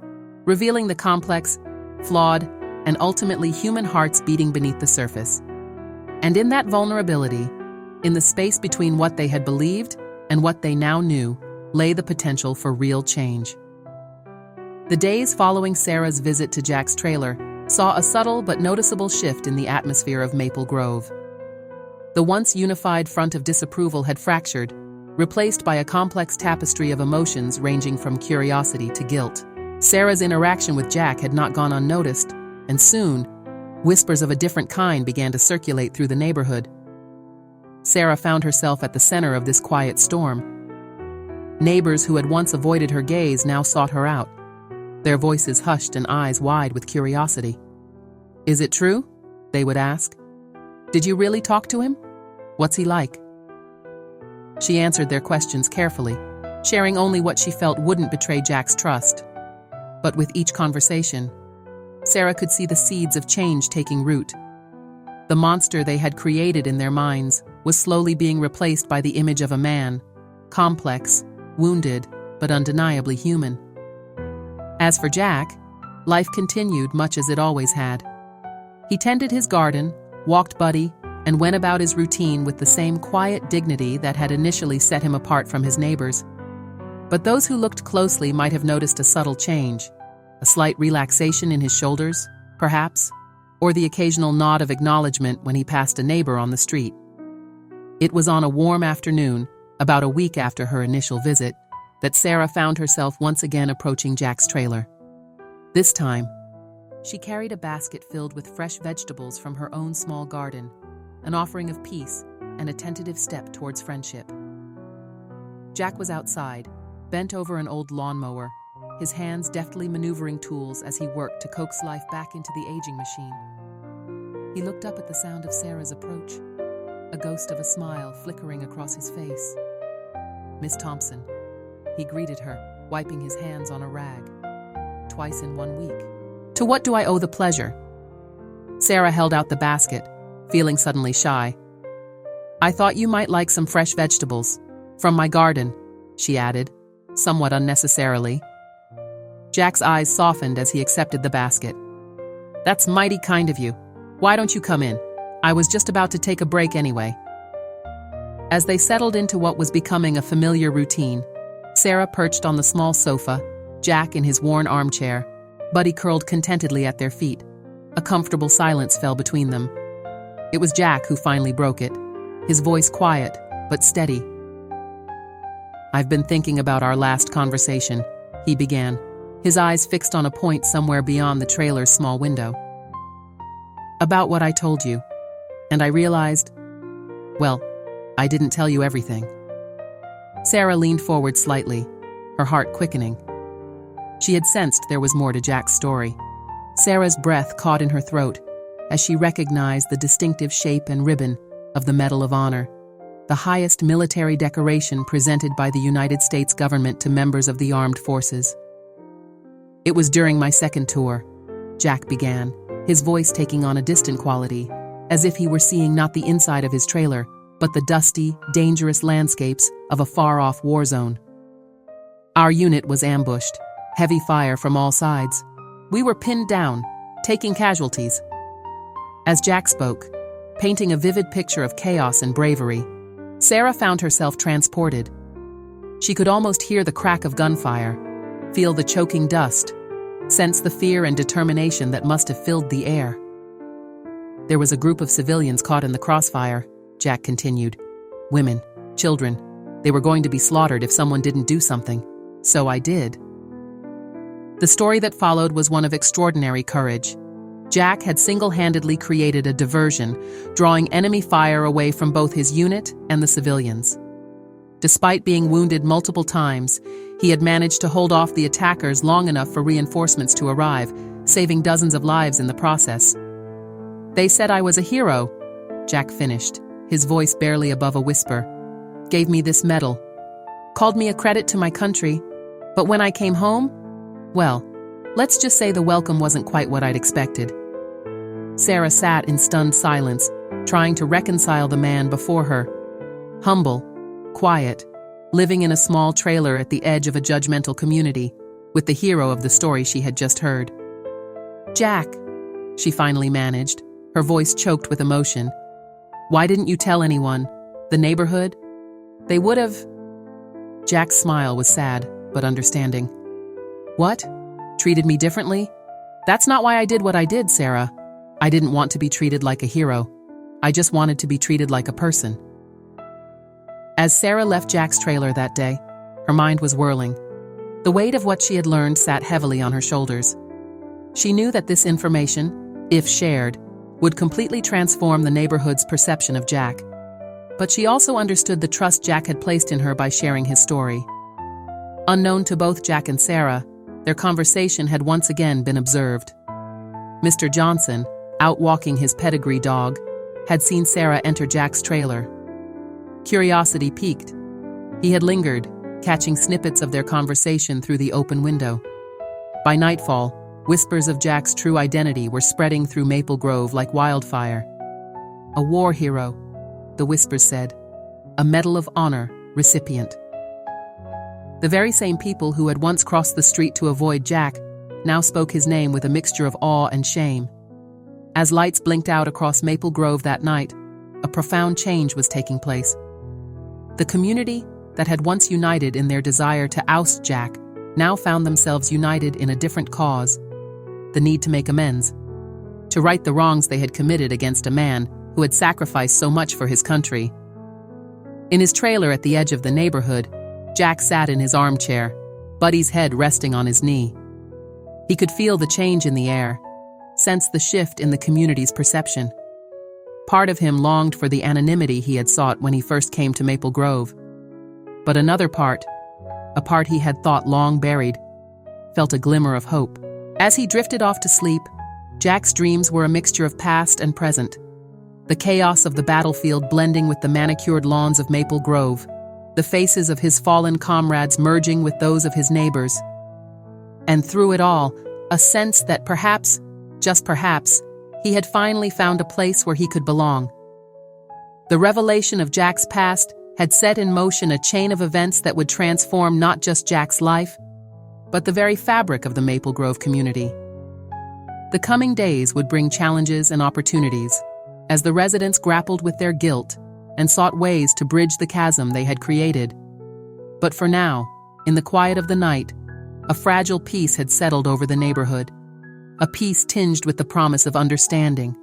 revealing the complex, flawed, and ultimately human hearts beating beneath the surface. And in that vulnerability, in the space between what they had believed and what they now knew, lay the potential for real change. The days following Sarah's visit to Jack's trailer saw a subtle but noticeable shift in the atmosphere of Maple Grove. The once unified front of disapproval had fractured, replaced by a complex tapestry of emotions ranging from curiosity to guilt. Sarah's interaction with Jack had not gone unnoticed, and soon, whispers of a different kind began to circulate through the neighborhood. Sarah found herself at the center of this quiet storm. Neighbors who had once avoided her gaze now sought her out, their voices hushed and eyes wide with curiosity. Is it true? they would ask. Did you really talk to him? What's he like? She answered their questions carefully, sharing only what she felt wouldn't betray Jack's trust. But with each conversation, Sarah could see the seeds of change taking root. The monster they had created in their minds was slowly being replaced by the image of a man, complex, wounded, but undeniably human. As for Jack, life continued much as it always had. He tended his garden, walked Buddy, and went about his routine with the same quiet dignity that had initially set him apart from his neighbors. But those who looked closely might have noticed a subtle change, a slight relaxation in his shoulders, perhaps, or the occasional nod of acknowledgement when he passed a neighbor on the street. It was on a warm afternoon, about a week after her initial visit, that Sarah found herself once again approaching Jack's trailer. This time, she carried a basket filled with fresh vegetables from her own small garden, an offering of peace and a tentative step towards friendship. Jack was outside, bent over an old lawnmower, his hands deftly maneuvering tools as he worked to coax life back into the aging machine. He looked up at the sound of Sarah's approach, a ghost of a smile flickering across his face. "Miss Thompson," he greeted her, wiping his hands on a rag. "Twice in 1 week. To what do I owe the pleasure?" Sarah held out the basket, feeling suddenly shy. "I thought you might like some fresh vegetables. From my garden," she added, somewhat unnecessarily. Jack's eyes softened as he accepted the basket. "That's mighty kind of you. Why don't you come in? I was just about to take a break anyway." As they settled into what was becoming a familiar routine, Sarah perched on the small sofa, Jack in his worn armchair, Buddy curled contentedly at their feet. A comfortable silence fell between them. It was Jack who finally broke it, his voice quiet, but steady. "I've been thinking about our last conversation," he began, his eyes fixed on a point somewhere beyond the trailer's small window. "About what I told you, and I realized, well, I didn't tell you everything." Sarah leaned forward slightly, her heart quickening. She had sensed there was more to Jack's story. Sarah's breath caught in her throat as she recognized the distinctive shape and ribbon of the Medal of Honor, the highest military decoration presented by the United States government to members of the armed forces. "It was during my second tour," Jack began, his voice taking on a distant quality, as if he were seeing not the inside of his trailer, but the dusty, dangerous landscapes of a far-off war zone. "Our unit was ambushed, heavy fire from all sides. We were pinned down, taking casualties." As Jack spoke, painting a vivid picture of chaos and bravery, Sarah found herself transported. She could almost hear the crack of gunfire, feel the choking dust, sense the fear and determination that must have filled the air. "There was a group of civilians caught in the crossfire," Jack continued. "Women, children. They were going to be slaughtered if someone didn't do something. So I did." The story that followed was one of extraordinary courage. Jack had single-handedly created a diversion, drawing enemy fire away from both his unit and the civilians. Despite being wounded multiple times, he had managed to hold off the attackers long enough for reinforcements to arrive, saving dozens of lives in the process. "They said I was a hero," Jack finished, his voice barely above a whisper. "Gave me this medal. Called me a credit to my country. But when I came home, well, let's just say the welcome wasn't quite what I'd expected." Sarah sat in stunned silence, trying to reconcile the man before her. Humble, quiet, living in a small trailer at the edge of a judgmental community, with the hero of the story she had just heard. "Jack," she finally managed, her voice choked with emotion. "Why didn't you tell anyone? The neighborhood? They would have..." Jack's smile was sad, but understanding. "What? Treated me differently? That's not why I did what I did, Sarah. I didn't want to be treated like a hero. I just wanted to be treated like a person." As Sarah left Jack's trailer that day, her mind was whirling. The weight of what she had learned sat heavily on her shoulders. She knew that this information, if shared, would completely transform the neighborhood's perception of Jack. But she also understood the trust Jack had placed in her by sharing his story. Unknown to both Jack and Sarah, their conversation had once again been observed. "Mr. Johnson, out walking his pedigree dog, had seen Sarah enter Jack's trailer. Curiosity piqued. He had lingered, catching snippets of their conversation through the open window. By nightfall, whispers of Jack's true identity were spreading through Maple Grove like wildfire. A war hero, the whispers said. A Medal of Honor recipient. The very same people who had once crossed the street to avoid Jack now spoke his name with a mixture of awe and shame. As lights blinked out across Maple Grove that night, a profound change was taking place. The community that had once united in their desire to oust Jack now found themselves united in a different cause: the need to make amends, to right the wrongs they had committed against a man who had sacrificed so much for his country. In his trailer at the edge of the neighborhood, Jack sat in his armchair, Buddy's head resting on his knee. He could feel the change in the air, sense the shift in the community's perception. Part of him longed for the anonymity he had sought when he first came to Maple Grove. But another part, a part he had thought long buried, felt a glimmer of hope. As he drifted off to sleep, Jack's dreams were a mixture of past and present. The chaos of the battlefield blending with the manicured lawns of Maple Grove, the faces of his fallen comrades merging with those of his neighbors. And through it all, a sense that perhaps, just perhaps, he had finally found a place where he could belong. The revelation of Jack's past had set in motion a chain of events that would transform not just Jack's life, but the very fabric of the Maple Grove community. The coming days would bring challenges and opportunities, as the residents grappled with their guilt and sought ways to bridge the chasm they had created. But for now, in the quiet of the night, a fragile peace had settled over the neighborhood, a peace tinged with the promise of understanding,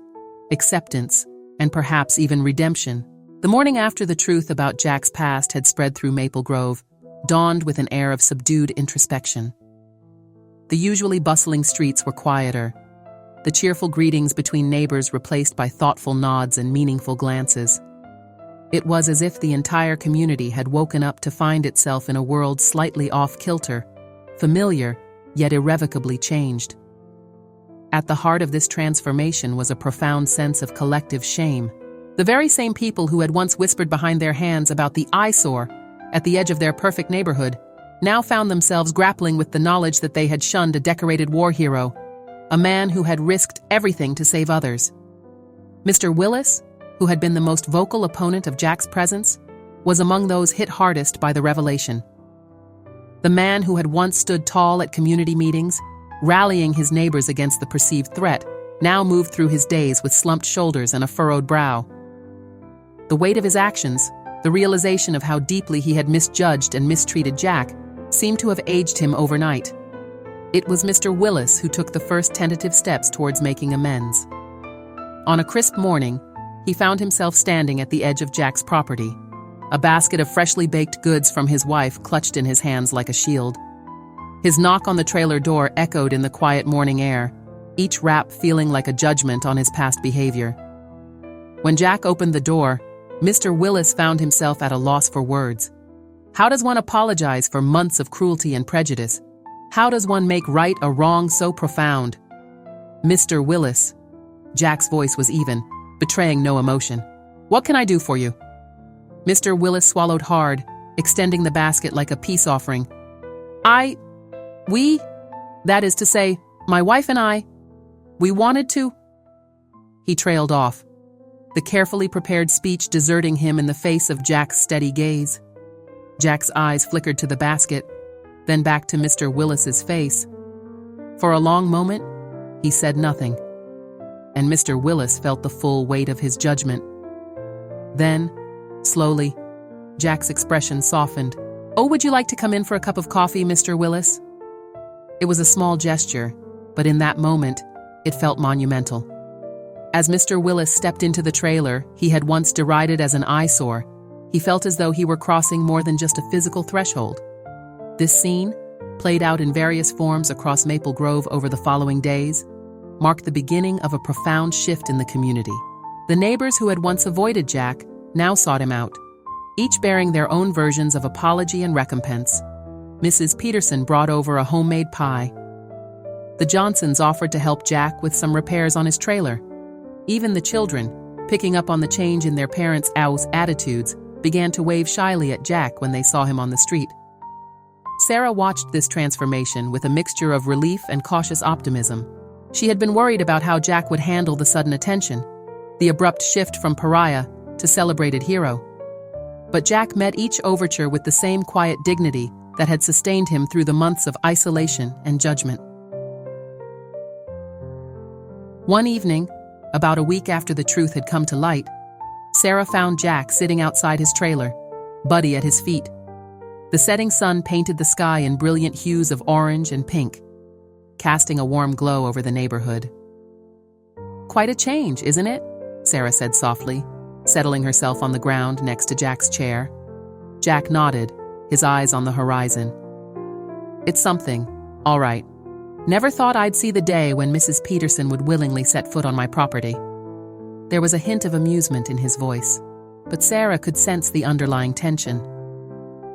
acceptance, and perhaps even redemption. The morning after the truth about Jack's past had spread through Maple Grove dawned with an air of subdued introspection. The usually bustling streets were quieter, the cheerful greetings between neighbors replaced by thoughtful nods and meaningful glances. It was as if the entire community had woken up to find itself in a world slightly off-kilter, familiar, yet irrevocably changed. At the heart of this transformation was a profound sense of collective shame. The very same people who had once whispered behind their hands about the eyesore at the edge of their perfect neighborhood now found themselves grappling with the knowledge that they had shunned a decorated war hero, a man who had risked everything to save others. Mr. Willis, who had been the most vocal opponent of Jack's presence, was among those hit hardest by the revelation. The man who had once stood tall at community meetings, rallying his neighbors against the perceived threat, now moved through his days with slumped shoulders and a furrowed brow. The weight of his actions, the realization of how deeply he had misjudged and mistreated Jack, seemed to have aged him overnight. It was Mr. Willis who took the first tentative steps towards making amends. On a crisp morning, he found himself standing at the edge of Jack's property, a basket of freshly baked goods from his wife clutched in his hands like a shield. His knock on the trailer door echoed in the quiet morning air, each rap feeling like a judgment on his past behavior. When Jack opened the door, Mr. Willis found himself at a loss for words. How does one apologize for months of cruelty and prejudice? How does one make right a wrong so profound? Mr. Willis. Jack's voice was even, betraying no emotion. What can I do for you? Mr. Willis swallowed hard, extending the basket like a peace offering. That is to say, my wife and I, we wanted to. He trailed off, the carefully prepared speech deserting him in the face of Jack's steady gaze. Jack's eyes flickered to the basket, then back to Mr. Willis's face. For a long moment, he said nothing, and Mr. Willis felt the full weight of his judgment. Then, slowly, Jack's expression softened. Oh, would you like to come in for a cup of coffee, Mr. Willis? It was a small gesture, but in that moment, it felt monumental. As Mr. Willis stepped into the trailer he had once derided as an eyesore, he felt as though he were crossing more than just a physical threshold. This scene, played out in various forms across Maple Grove over the following days, marked the beginning of a profound shift in the community. The neighbors who had once avoided Jack now sought him out, each bearing their own versions of apology and recompense. Mrs. Peterson brought over a homemade pie. The Johnsons offered to help Jack with some repairs on his trailer. Even the children, picking up on the change in their parents' attitudes, began to wave shyly at Jack when they saw him on the street. Sarah watched this transformation with a mixture of relief and cautious optimism. She had been worried about how Jack would handle the sudden attention, the abrupt shift from pariah to celebrated hero. But Jack met each overture with the same quiet dignity that had sustained him through the months of isolation and judgment. One evening, about a week after the truth had come to light, Sarah found Jack sitting outside his trailer, Buddy at his feet. The setting sun painted the sky in brilliant hues of orange and pink, casting a warm glow over the neighborhood. "Quite a change, isn't it?" Sarah said softly, settling herself on the ground next to Jack's chair. Jack nodded, his eyes on the horizon. "It's something, all right. Never thought I'd see the day when Mrs. Peterson would willingly set foot on my property." There was a hint of amusement in his voice, but Sarah could sense the underlying tension.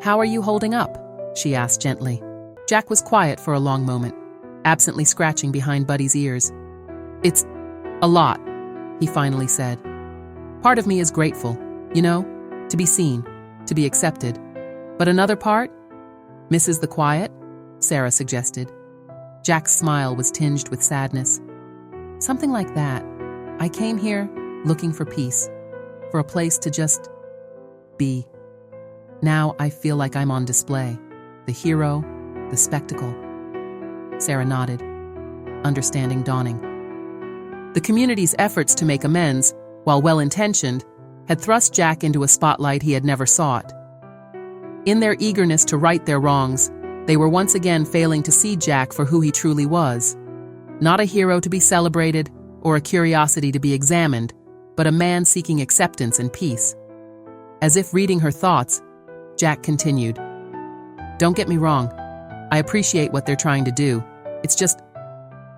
"How are you holding up?" she asked gently. Jack was quiet for a long moment, absently scratching behind Buddy's ears. "It's a lot," he finally said. "Part of me is grateful, to be seen, to be accepted. But another part? Misses the quiet?" Sarah suggested. Jack's smile was tinged with sadness. "Something like that. I came here looking for peace, for a place to just be. Now I feel like I'm on display, the hero, the spectacle." Sarah nodded, understanding dawning. The community's efforts to make amends, while well-intentioned, had thrust Jack into a spotlight he had never sought. In their eagerness to right their wrongs, they were once again failing to see Jack for who he truly was. Not a hero to be celebrated or a curiosity to be examined, but a man seeking acceptance and peace. As if reading her thoughts, Jack continued, "Don't get me wrong. I appreciate what they're trying to do. It's just,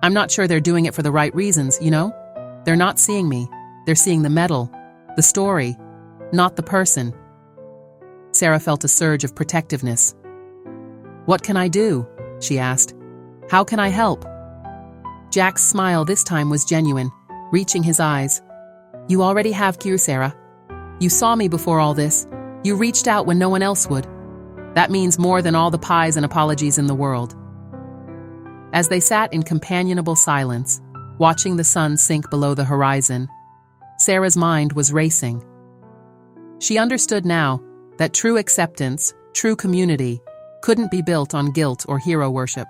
I'm not sure they're doing it for the right reasons, They're not seeing me. They're seeing the medal, the story, not the person." Sarah felt a surge of protectiveness. "What can I do?" she asked. "How can I help?" Jack's smile this time was genuine, reaching his eyes. "You already have cure, Sarah. You saw me before all this. You reached out when no one else would. That means more than all the pies and apologies in the world." As they sat in companionable silence, watching the sun sink below the horizon, Sarah's mind was racing. She understood now that true acceptance, true community, couldn't be built on guilt or hero worship.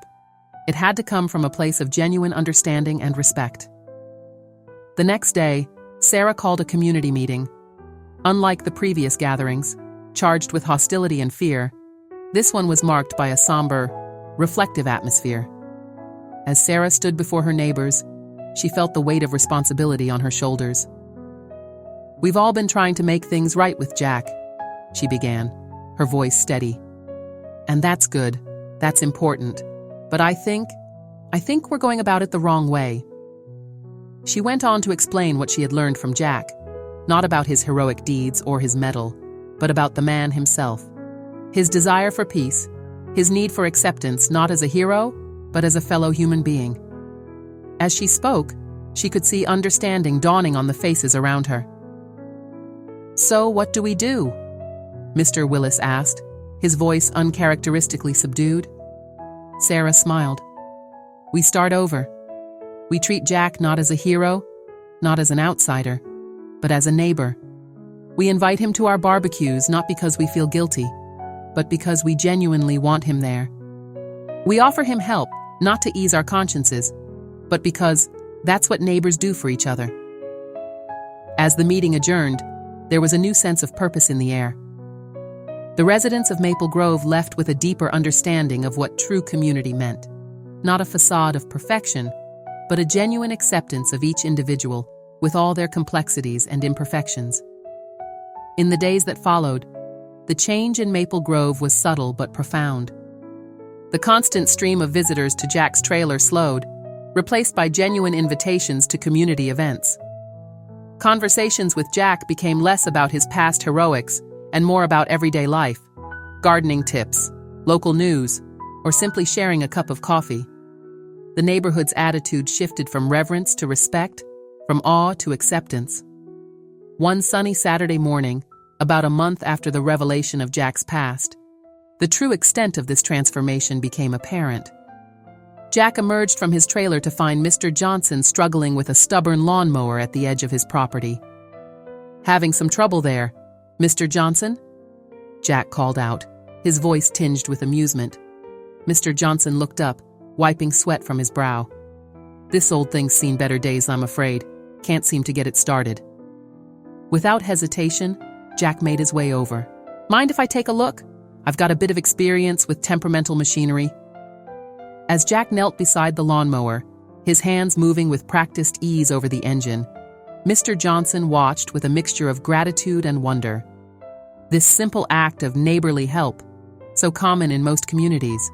It had to come from a place of genuine understanding and respect. The next day, Sarah called a community meeting. Unlike the previous gatherings, charged with hostility and fear, this one was marked by a somber, reflective atmosphere. As Sarah stood before her neighbors, she felt the weight of responsibility on her shoulders. "We've all been trying to make things right with Jack," she began, her voice steady. "And that's good. That's important. But I think we're going about it the wrong way." She went on to explain what she had learned from Jack, not about his heroic deeds or his medal, but about the man himself. His desire for peace, his need for acceptance not as a hero, but as a fellow human being. As she spoke, she could see understanding dawning on the faces around her. "So what do we do?" Mr. Willis asked, his voice uncharacteristically subdued. Sarah smiled. "We start over. We treat Jack not as a hero, not as an outsider, but as a neighbor. We invite him to our barbecues not because we feel guilty, but because we genuinely want him there. We offer him help, not to ease our consciences, but because that's what neighbors do for each other." As the meeting adjourned, there was a new sense of purpose in the air. The residents of Maple Grove left with a deeper understanding of what true community meant. Not a facade of perfection, but a genuine acceptance of each individual, with all their complexities and imperfections. In the days that followed, the change in Maple Grove was subtle but profound. The constant stream of visitors to Jack's trailer slowed, replaced by genuine invitations to community events. Conversations with Jack became less about his past heroics and more about everyday life, gardening tips, local news, or simply sharing a cup of coffee. The neighborhood's attitude shifted from reverence to respect, from awe to acceptance. One sunny Saturday morning, about a month after the revelation of Jack's past, the true extent of this transformation became apparent. Jack emerged from his trailer to find Mr. Johnson struggling with a stubborn lawnmower at the edge of his property. "Having some trouble there, Mr. Johnson?" Jack called out, his voice tinged with amusement. Mr. Johnson looked up, wiping sweat from his brow. "This old thing's seen better days, I'm afraid. Can't seem to get it started." Without hesitation, Jack made his way over. "Mind if I take a look? I've got a bit of experience with temperamental machinery." As Jack knelt beside the lawnmower, his hands moving with practiced ease over the engine, Mr. Johnson watched with a mixture of gratitude and wonder. This simple act of neighborly help, so common in most communities,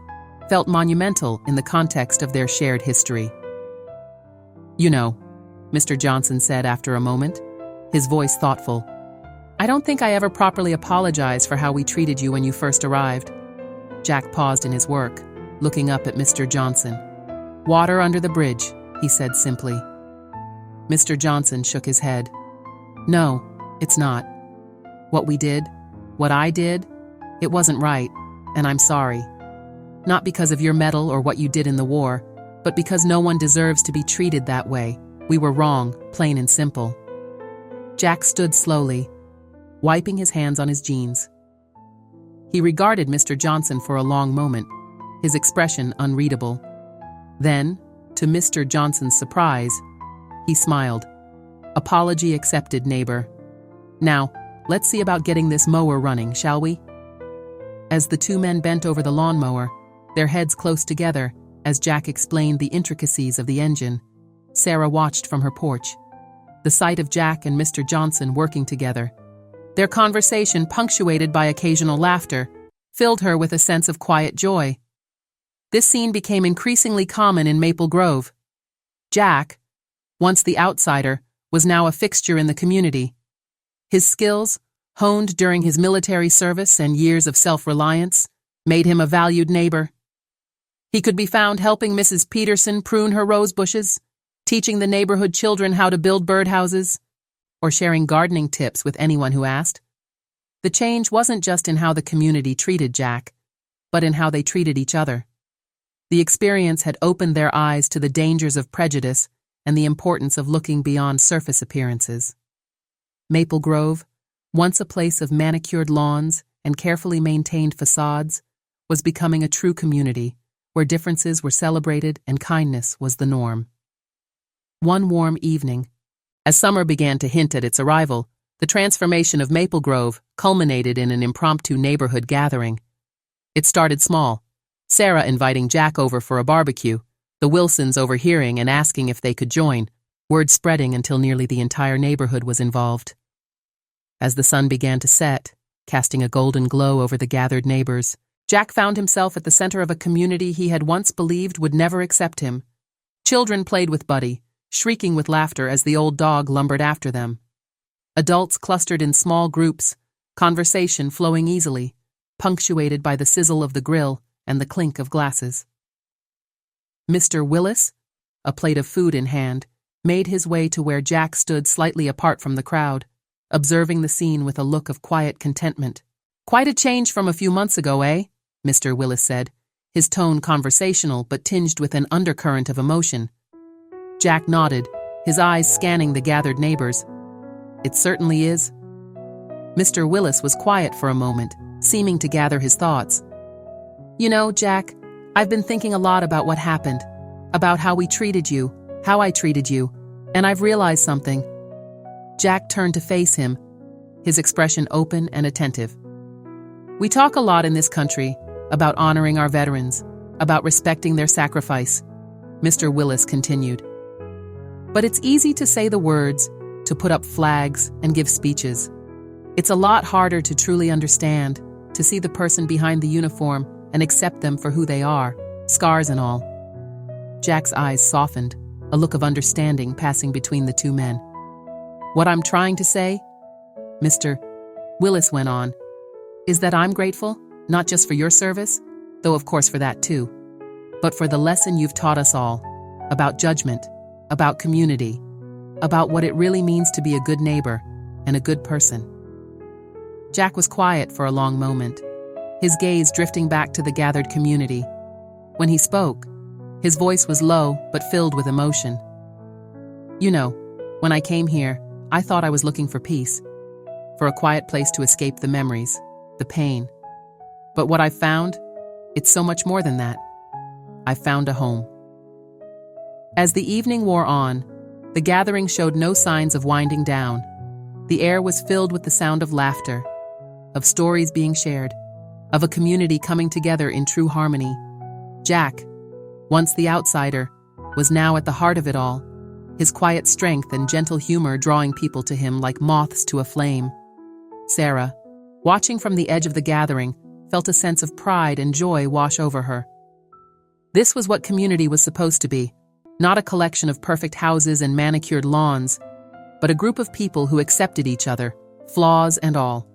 felt monumental in the context of their shared history. "You know," Mr. Johnson said after a moment, his voice thoughtful, "I don't think I ever properly apologized for how we treated you when you first arrived." Jack paused in his work, looking up at Mr. Johnson. "Water under the bridge," he said simply. Mr. Johnson shook his head. "No, it's not. What we did, what I did, it wasn't right, and I'm sorry. Not because of your medal or what you did in the war, but because no one deserves to be treated that way. We were wrong, plain and simple." Jack stood slowly, wiping his hands on his jeans. He regarded Mr. Johnson for a long moment, his expression unreadable. Then, to Mr. Johnson's surprise, he smiled. "Apology accepted, neighbor. Now, let's see about getting this mower running, shall we?" As the two men bent over the lawnmower, their heads close together, as Jack explained the intricacies of the engine, Sarah watched from her porch. The sight of Jack and Mr. Johnson working together, their conversation punctuated by occasional laughter, filled her with a sense of quiet joy. This scene became increasingly common in Maple Grove. Jack, once the outsider, was now a fixture in the community. His skills, honed during his military service and years of self-reliance, made him a valued neighbor. He could be found helping Mrs. Peterson prune her rose bushes, teaching the neighborhood children how to build birdhouses, or sharing gardening tips with anyone who asked. The change wasn't just in how the community treated Jack, but in how they treated each other. The experience had opened their eyes to the dangers of prejudice and the importance of looking beyond surface appearances. Maple Grove, once a place of manicured lawns and carefully maintained facades, was becoming a true community where differences were celebrated and kindness was the norm. One warm evening, as summer began to hint at its arrival, the transformation of Maple Grove culminated in an impromptu neighborhood gathering. It started small, Sarah inviting Jack over for a barbecue, the Wilsons overhearing and asking if they could join, word spreading until nearly the entire neighborhood was involved. As the sun began to set, casting a golden glow over the gathered neighbors, Jack found himself at the center of a community he had once believed would never accept him. Children played with Buddy, shrieking with laughter as the old dog lumbered after them. Adults clustered in small groups, conversation flowing easily, punctuated by the sizzle of the grill and the clink of glasses. Mr. Willis, a plate of food in hand, made his way to where Jack stood slightly apart from the crowd, observing the scene with a look of quiet contentment. "Quite a change from a few months ago, eh?" Mr. Willis said, his tone conversational but tinged with an undercurrent of emotion. Jack nodded, his eyes scanning the gathered neighbors. "It certainly is." Mr. Willis was quiet for a moment, seeming to gather his thoughts. "You know, Jack, I've been thinking a lot about what happened, about how we treated you, how I treated you, and I've realized something." Jack turned to face him, his expression open and attentive. "We talk a lot in this country about honoring our veterans, about respecting their sacrifice," Mr. Willis continued. "But it's easy to say the words, to put up flags and give speeches. It's a lot harder to truly understand, to see the person behind the uniform and accept them for who they are, scars and all." Jack's eyes softened, a look of understanding passing between the two men. "What I'm trying to say," Mr. Willis went on, "is that I'm grateful, not just for your service, though of course for that too, but for the lesson you've taught us all, about judgment, about community, about what it really means to be a good neighbor and a good person. Jack was quiet for a long moment, his gaze drifting back to the gathered community. When he spoke, his voice was low but filled with emotion. "You know, when I came here, I thought I was looking for peace, for a quiet place to escape the memories, the pain. But what I've found, it's so much more than that. I found a home." As the evening wore on, the gathering showed no signs of winding down. The air was filled with the sound of laughter, of stories being shared, of a community coming together in true harmony. Jack, once the outsider, was now at the heart of it all, his quiet strength and gentle humor drawing people to him like moths to a flame. Sarah, watching from the edge of the gathering, felt a sense of pride and joy wash over her. This was what community was supposed to be, not a collection of perfect houses and manicured lawns, but a group of people who accepted each other, flaws and all,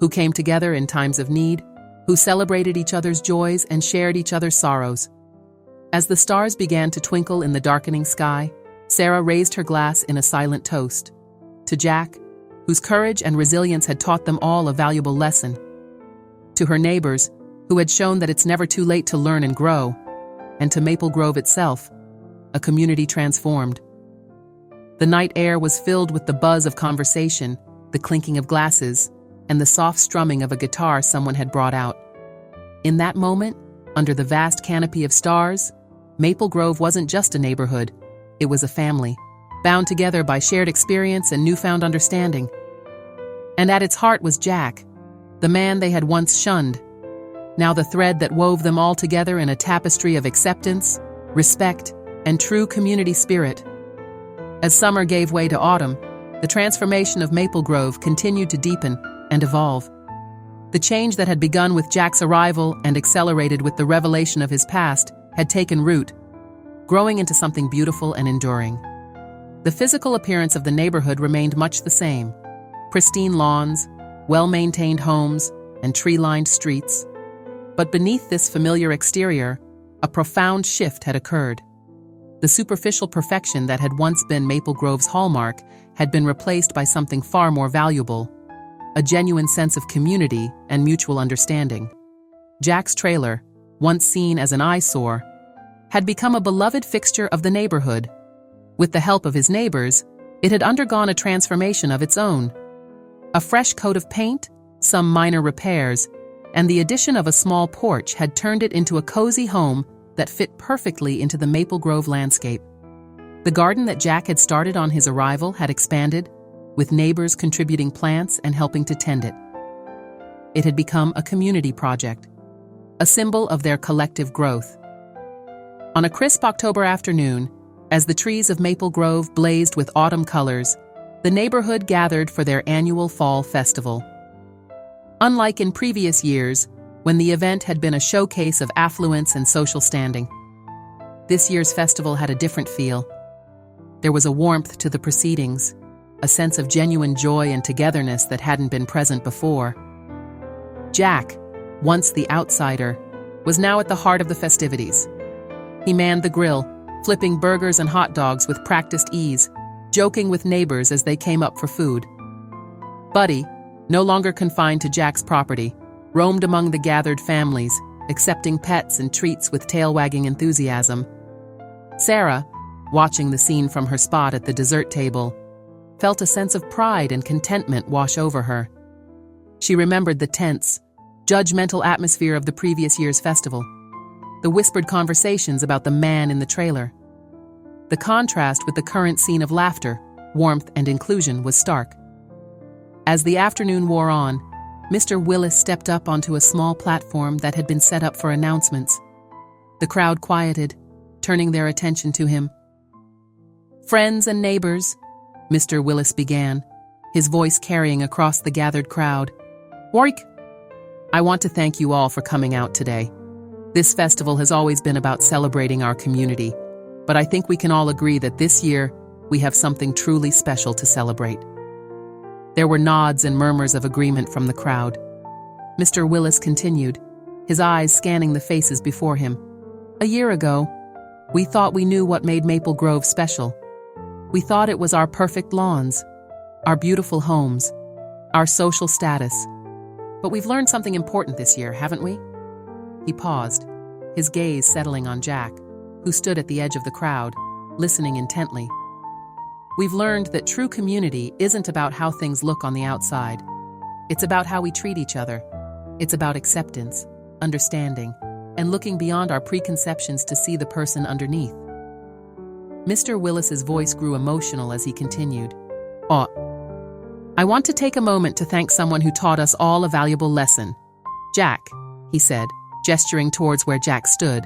who came together in times of need, who celebrated each other's joys and shared each other's sorrows. As the stars began to twinkle in the darkening sky, Sarah raised her glass in a silent toast. To Jack, whose courage and resilience had taught them all a valuable lesson. To her neighbors, who had shown that it's never too late to learn and grow. And to Maple Grove itself, a community transformed. The night air was filled with the buzz of conversation, the clinking of glasses, and the soft strumming of a guitar someone had brought out. In that moment, under the vast canopy of stars, Maple Grove wasn't just a neighborhood, it was a family, bound together by shared experience and newfound understanding. And at its heart was Jack, the man they had once shunned, now the thread that wove them all together in a tapestry of acceptance, respect, and true community spirit. As summer gave way to autumn, the transformation of Maple Grove continued to deepen and evolve. The change that had begun with Jack's arrival and accelerated with the revelation of his past had taken root, growing into something beautiful and enduring. The physical appearance of the neighborhood remained much the same: pristine lawns, well-maintained homes, and tree-lined streets. But beneath this familiar exterior, a profound shift had occurred. The superficial perfection that had once been Maple Grove's hallmark had been replaced by something far more valuable: a genuine sense of community and mutual understanding. Jack's trailer, once seen as an eyesore, had become a beloved fixture of the neighborhood. With the help of his neighbors, it had undergone a transformation of its own. A fresh coat of paint, some minor repairs, and the addition of a small porch had turned it into a cozy home that fit perfectly into the Maple Grove landscape. The garden that Jack had started on his arrival had expanded, with neighbors contributing plants and helping to tend it. It had become a community project, a symbol of their collective growth. On a crisp October afternoon, as the trees of Maple Grove blazed with autumn colors, the neighborhood gathered for their annual fall festival. Unlike in previous years, when the event had been a showcase of affluence and social standing, this year's festival had a different feel. There was a warmth to the proceedings, a sense of genuine joy and togetherness that hadn't been present before. Jack, once the outsider, was now at the heart of the festivities. He manned the grill, flipping burgers and hot dogs with practiced ease, joking with neighbors as they came up for food. Buddy, no longer confined to Jack's property, roamed among the gathered families, accepting pets and treats with tail-wagging enthusiasm. Sarah, watching the scene from her spot at the dessert table, felt a sense of pride and contentment wash over her. She remembered the tense, judgmental atmosphere of the previous year's festival, the whispered conversations about the man in the trailer. The contrast with the current scene of laughter, warmth, and inclusion was stark. As the afternoon wore on, Mr. Willis stepped up onto a small platform that had been set up for announcements. The crowd quieted, turning their attention to him. "Friends and neighbors," Mr. Willis began, his voice carrying across the gathered crowd. "Warwick, I want to thank you all for coming out today. This festival has always been about celebrating our community, but I think we can all agree that this year we have something truly special to celebrate." There were nods and murmurs of agreement from the crowd. Mr. Willis continued, his eyes scanning the faces before him. "A year ago, we thought we knew what made Maple Grove special. We thought it was our perfect lawns, our beautiful homes, our social status. But we've learned something important this year, haven't we? He paused, his gaze settling on Jack, who stood at the edge of the crowd, listening intently. We've learned that true community isn't about how things look on the outside. It's about how we treat each other. It's about acceptance, understanding, and looking beyond our preconceptions to see the person underneath. Mr. Willis's voice grew emotional as he continued. I want to take a moment to thank someone who taught us all a valuable lesson. Jack, he said, gesturing towards where Jack stood.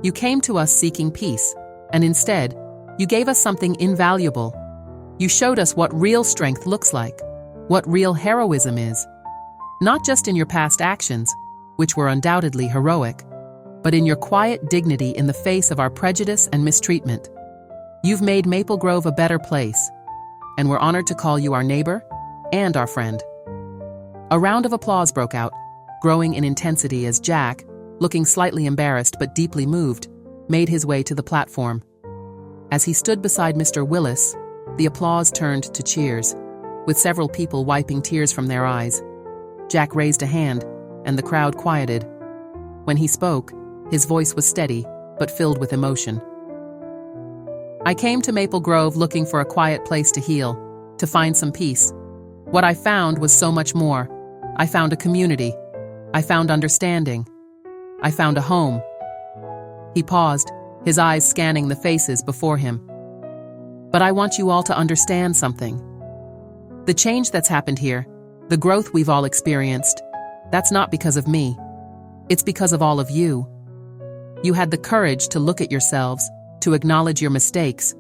You came to us seeking peace, and instead, you gave us something invaluable. You showed us what real strength looks like, what real heroism is. Not just in your past actions, which were undoubtedly heroic, but in your quiet dignity in the face of our prejudice and mistreatment. You've made Maple Grove a better place, and we're honored to call you our neighbor and our friend. A round of applause broke out, growing in intensity as Jack, looking slightly embarrassed but deeply moved, made his way to the platform. As he stood beside Mr. Willis, the applause turned to cheers, with several people wiping tears from their eyes. Jack raised a hand, and the crowd quieted. When he spoke, his voice was steady, but filled with emotion. I came to Maple Grove looking for a quiet place to heal, to find some peace. What I found was so much more. I found a community. I found understanding. I found a home. He paused, his eyes scanning the faces before him. But I want you all to understand something. The change that's happened here, the growth we've all experienced, that's not because of me. It's because of all of you. You had the courage to look at yourselves, to acknowledge your mistakes,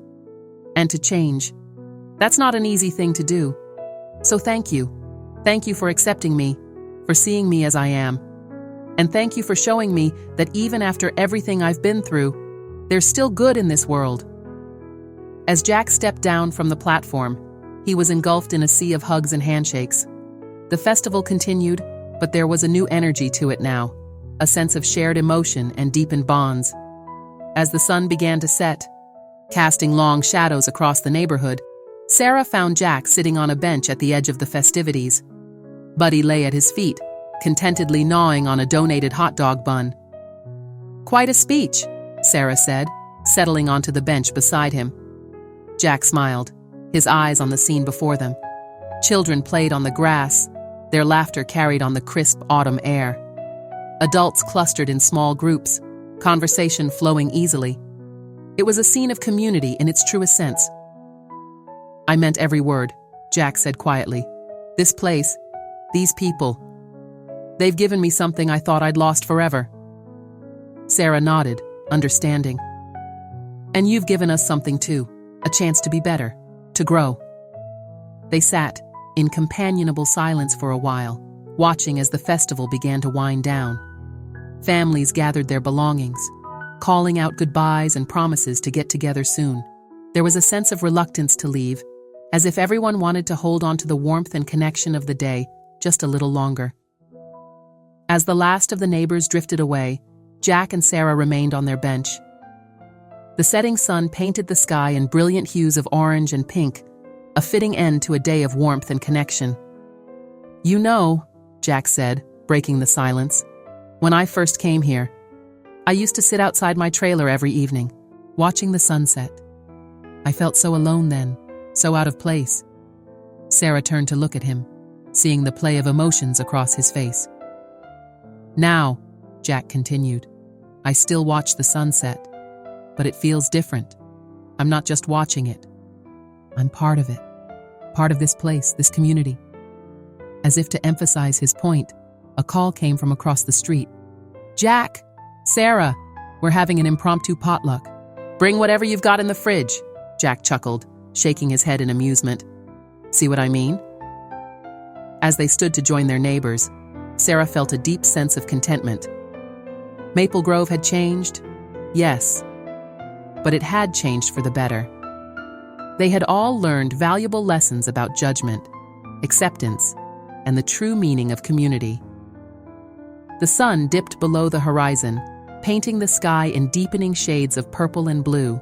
and to change. That's not an easy thing to do. So thank you. Thank you for accepting me, for seeing me as I am. And thank you for showing me that even after everything I've been through, there's still good in this world. As Jack stepped down from the platform, he was engulfed in a sea of hugs and handshakes. The festival continued, but there was a new energy to it now, a sense of shared emotion and deepened bonds. As the sun began to set, casting long shadows across the neighborhood, Sarah found Jack sitting on a bench at the edge of the festivities. Buddy lay at his feet, contentedly gnawing on a donated hot dog bun. Quite a speech, Sarah said, settling onto the bench beside him. Jack smiled, his eyes on the scene before them. Children played on the grass, their laughter carried on the crisp autumn air. Adults clustered in small groups, conversation flowing easily. It was a scene of community in its truest sense. I meant every word, Jack said quietly. This place, these people, they've given me something I thought I'd lost forever. Sarah nodded, understanding. And you've given us something too, a chance to be better, to grow. They sat, in companionable silence for a while, watching as the festival began to wind down. Families gathered their belongings, calling out goodbyes and promises to get together soon. There was a sense of reluctance to leave, as if everyone wanted to hold on to the warmth and connection of the day just a little longer. As the last of the neighbors drifted away, Jack and Sarah remained on their bench. The setting sun painted the sky in brilliant hues of orange and pink, a fitting end to a day of warmth and connection. You know, Jack said, breaking the silence, when I first came here, I used to sit outside my trailer every evening, watching the sunset. I felt so alone then, so out of place. Sarah turned to look at him, seeing the play of emotions across his face. Now, Jack continued, I still watch the sunset, but it feels different. I'm not just watching it. I'm part of it, part of this place, this community. As if to emphasize his point, a call came from across the street. Jack, Sarah, we're having an impromptu potluck. Bring whatever you've got in the fridge, Jack chuckled, shaking his head in amusement. See what I mean? As they stood to join their neighbors, Sarah felt a deep sense of contentment. Maple Grove had changed, yes, but it had changed for the better. They had all learned valuable lessons about judgment, acceptance, and the true meaning of community. The sun dipped below the horizon, painting the sky in deepening shades of purple and blue.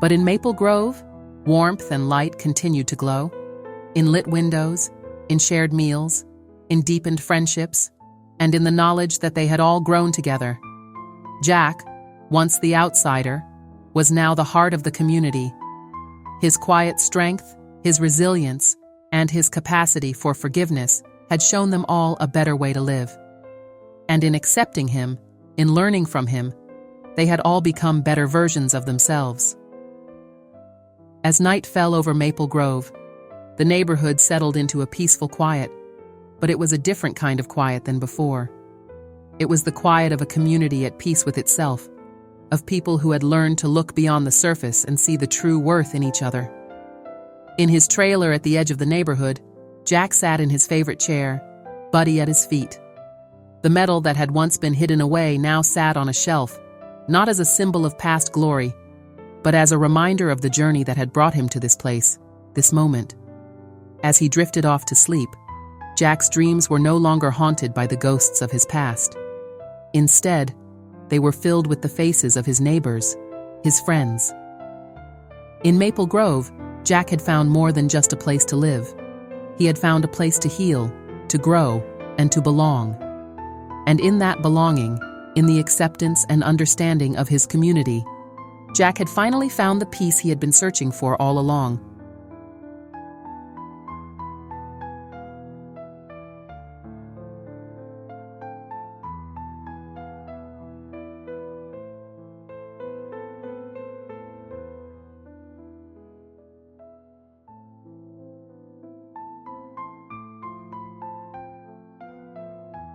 But in Maple Grove, Warmth and light continued to glow, in lit windows, in shared meals, in deepened friendships, and in the knowledge that they had all grown together. Jack, once the outsider, was now the heart of the community. His quiet strength, his resilience, and his capacity for forgiveness had shown them all a better way to live. And in accepting him, in learning from him, they had all become better versions of themselves. As night fell over Maple Grove, the neighborhood settled into a peaceful quiet, but it was a different kind of quiet than before. It was the quiet of a community at peace with itself, of people who had learned to look beyond the surface and see the true worth in each other. In his trailer at the edge of the neighborhood, Jack sat in his favorite chair, Buddy at his feet. The medal that had once been hidden away now sat on a shelf, not as a symbol of past glory, but as a reminder of the journey that had brought him to this place, this moment. As he drifted off to sleep, Jack's dreams were no longer haunted by the ghosts of his past. Instead, they were filled with the faces of his neighbors, his friends. In Maple Grove, Jack had found more than just a place to live. He had found a place to heal, to grow, and to belong. And in that belonging, in the acceptance and understanding of his community, Jack had finally found the peace he had been searching for all along.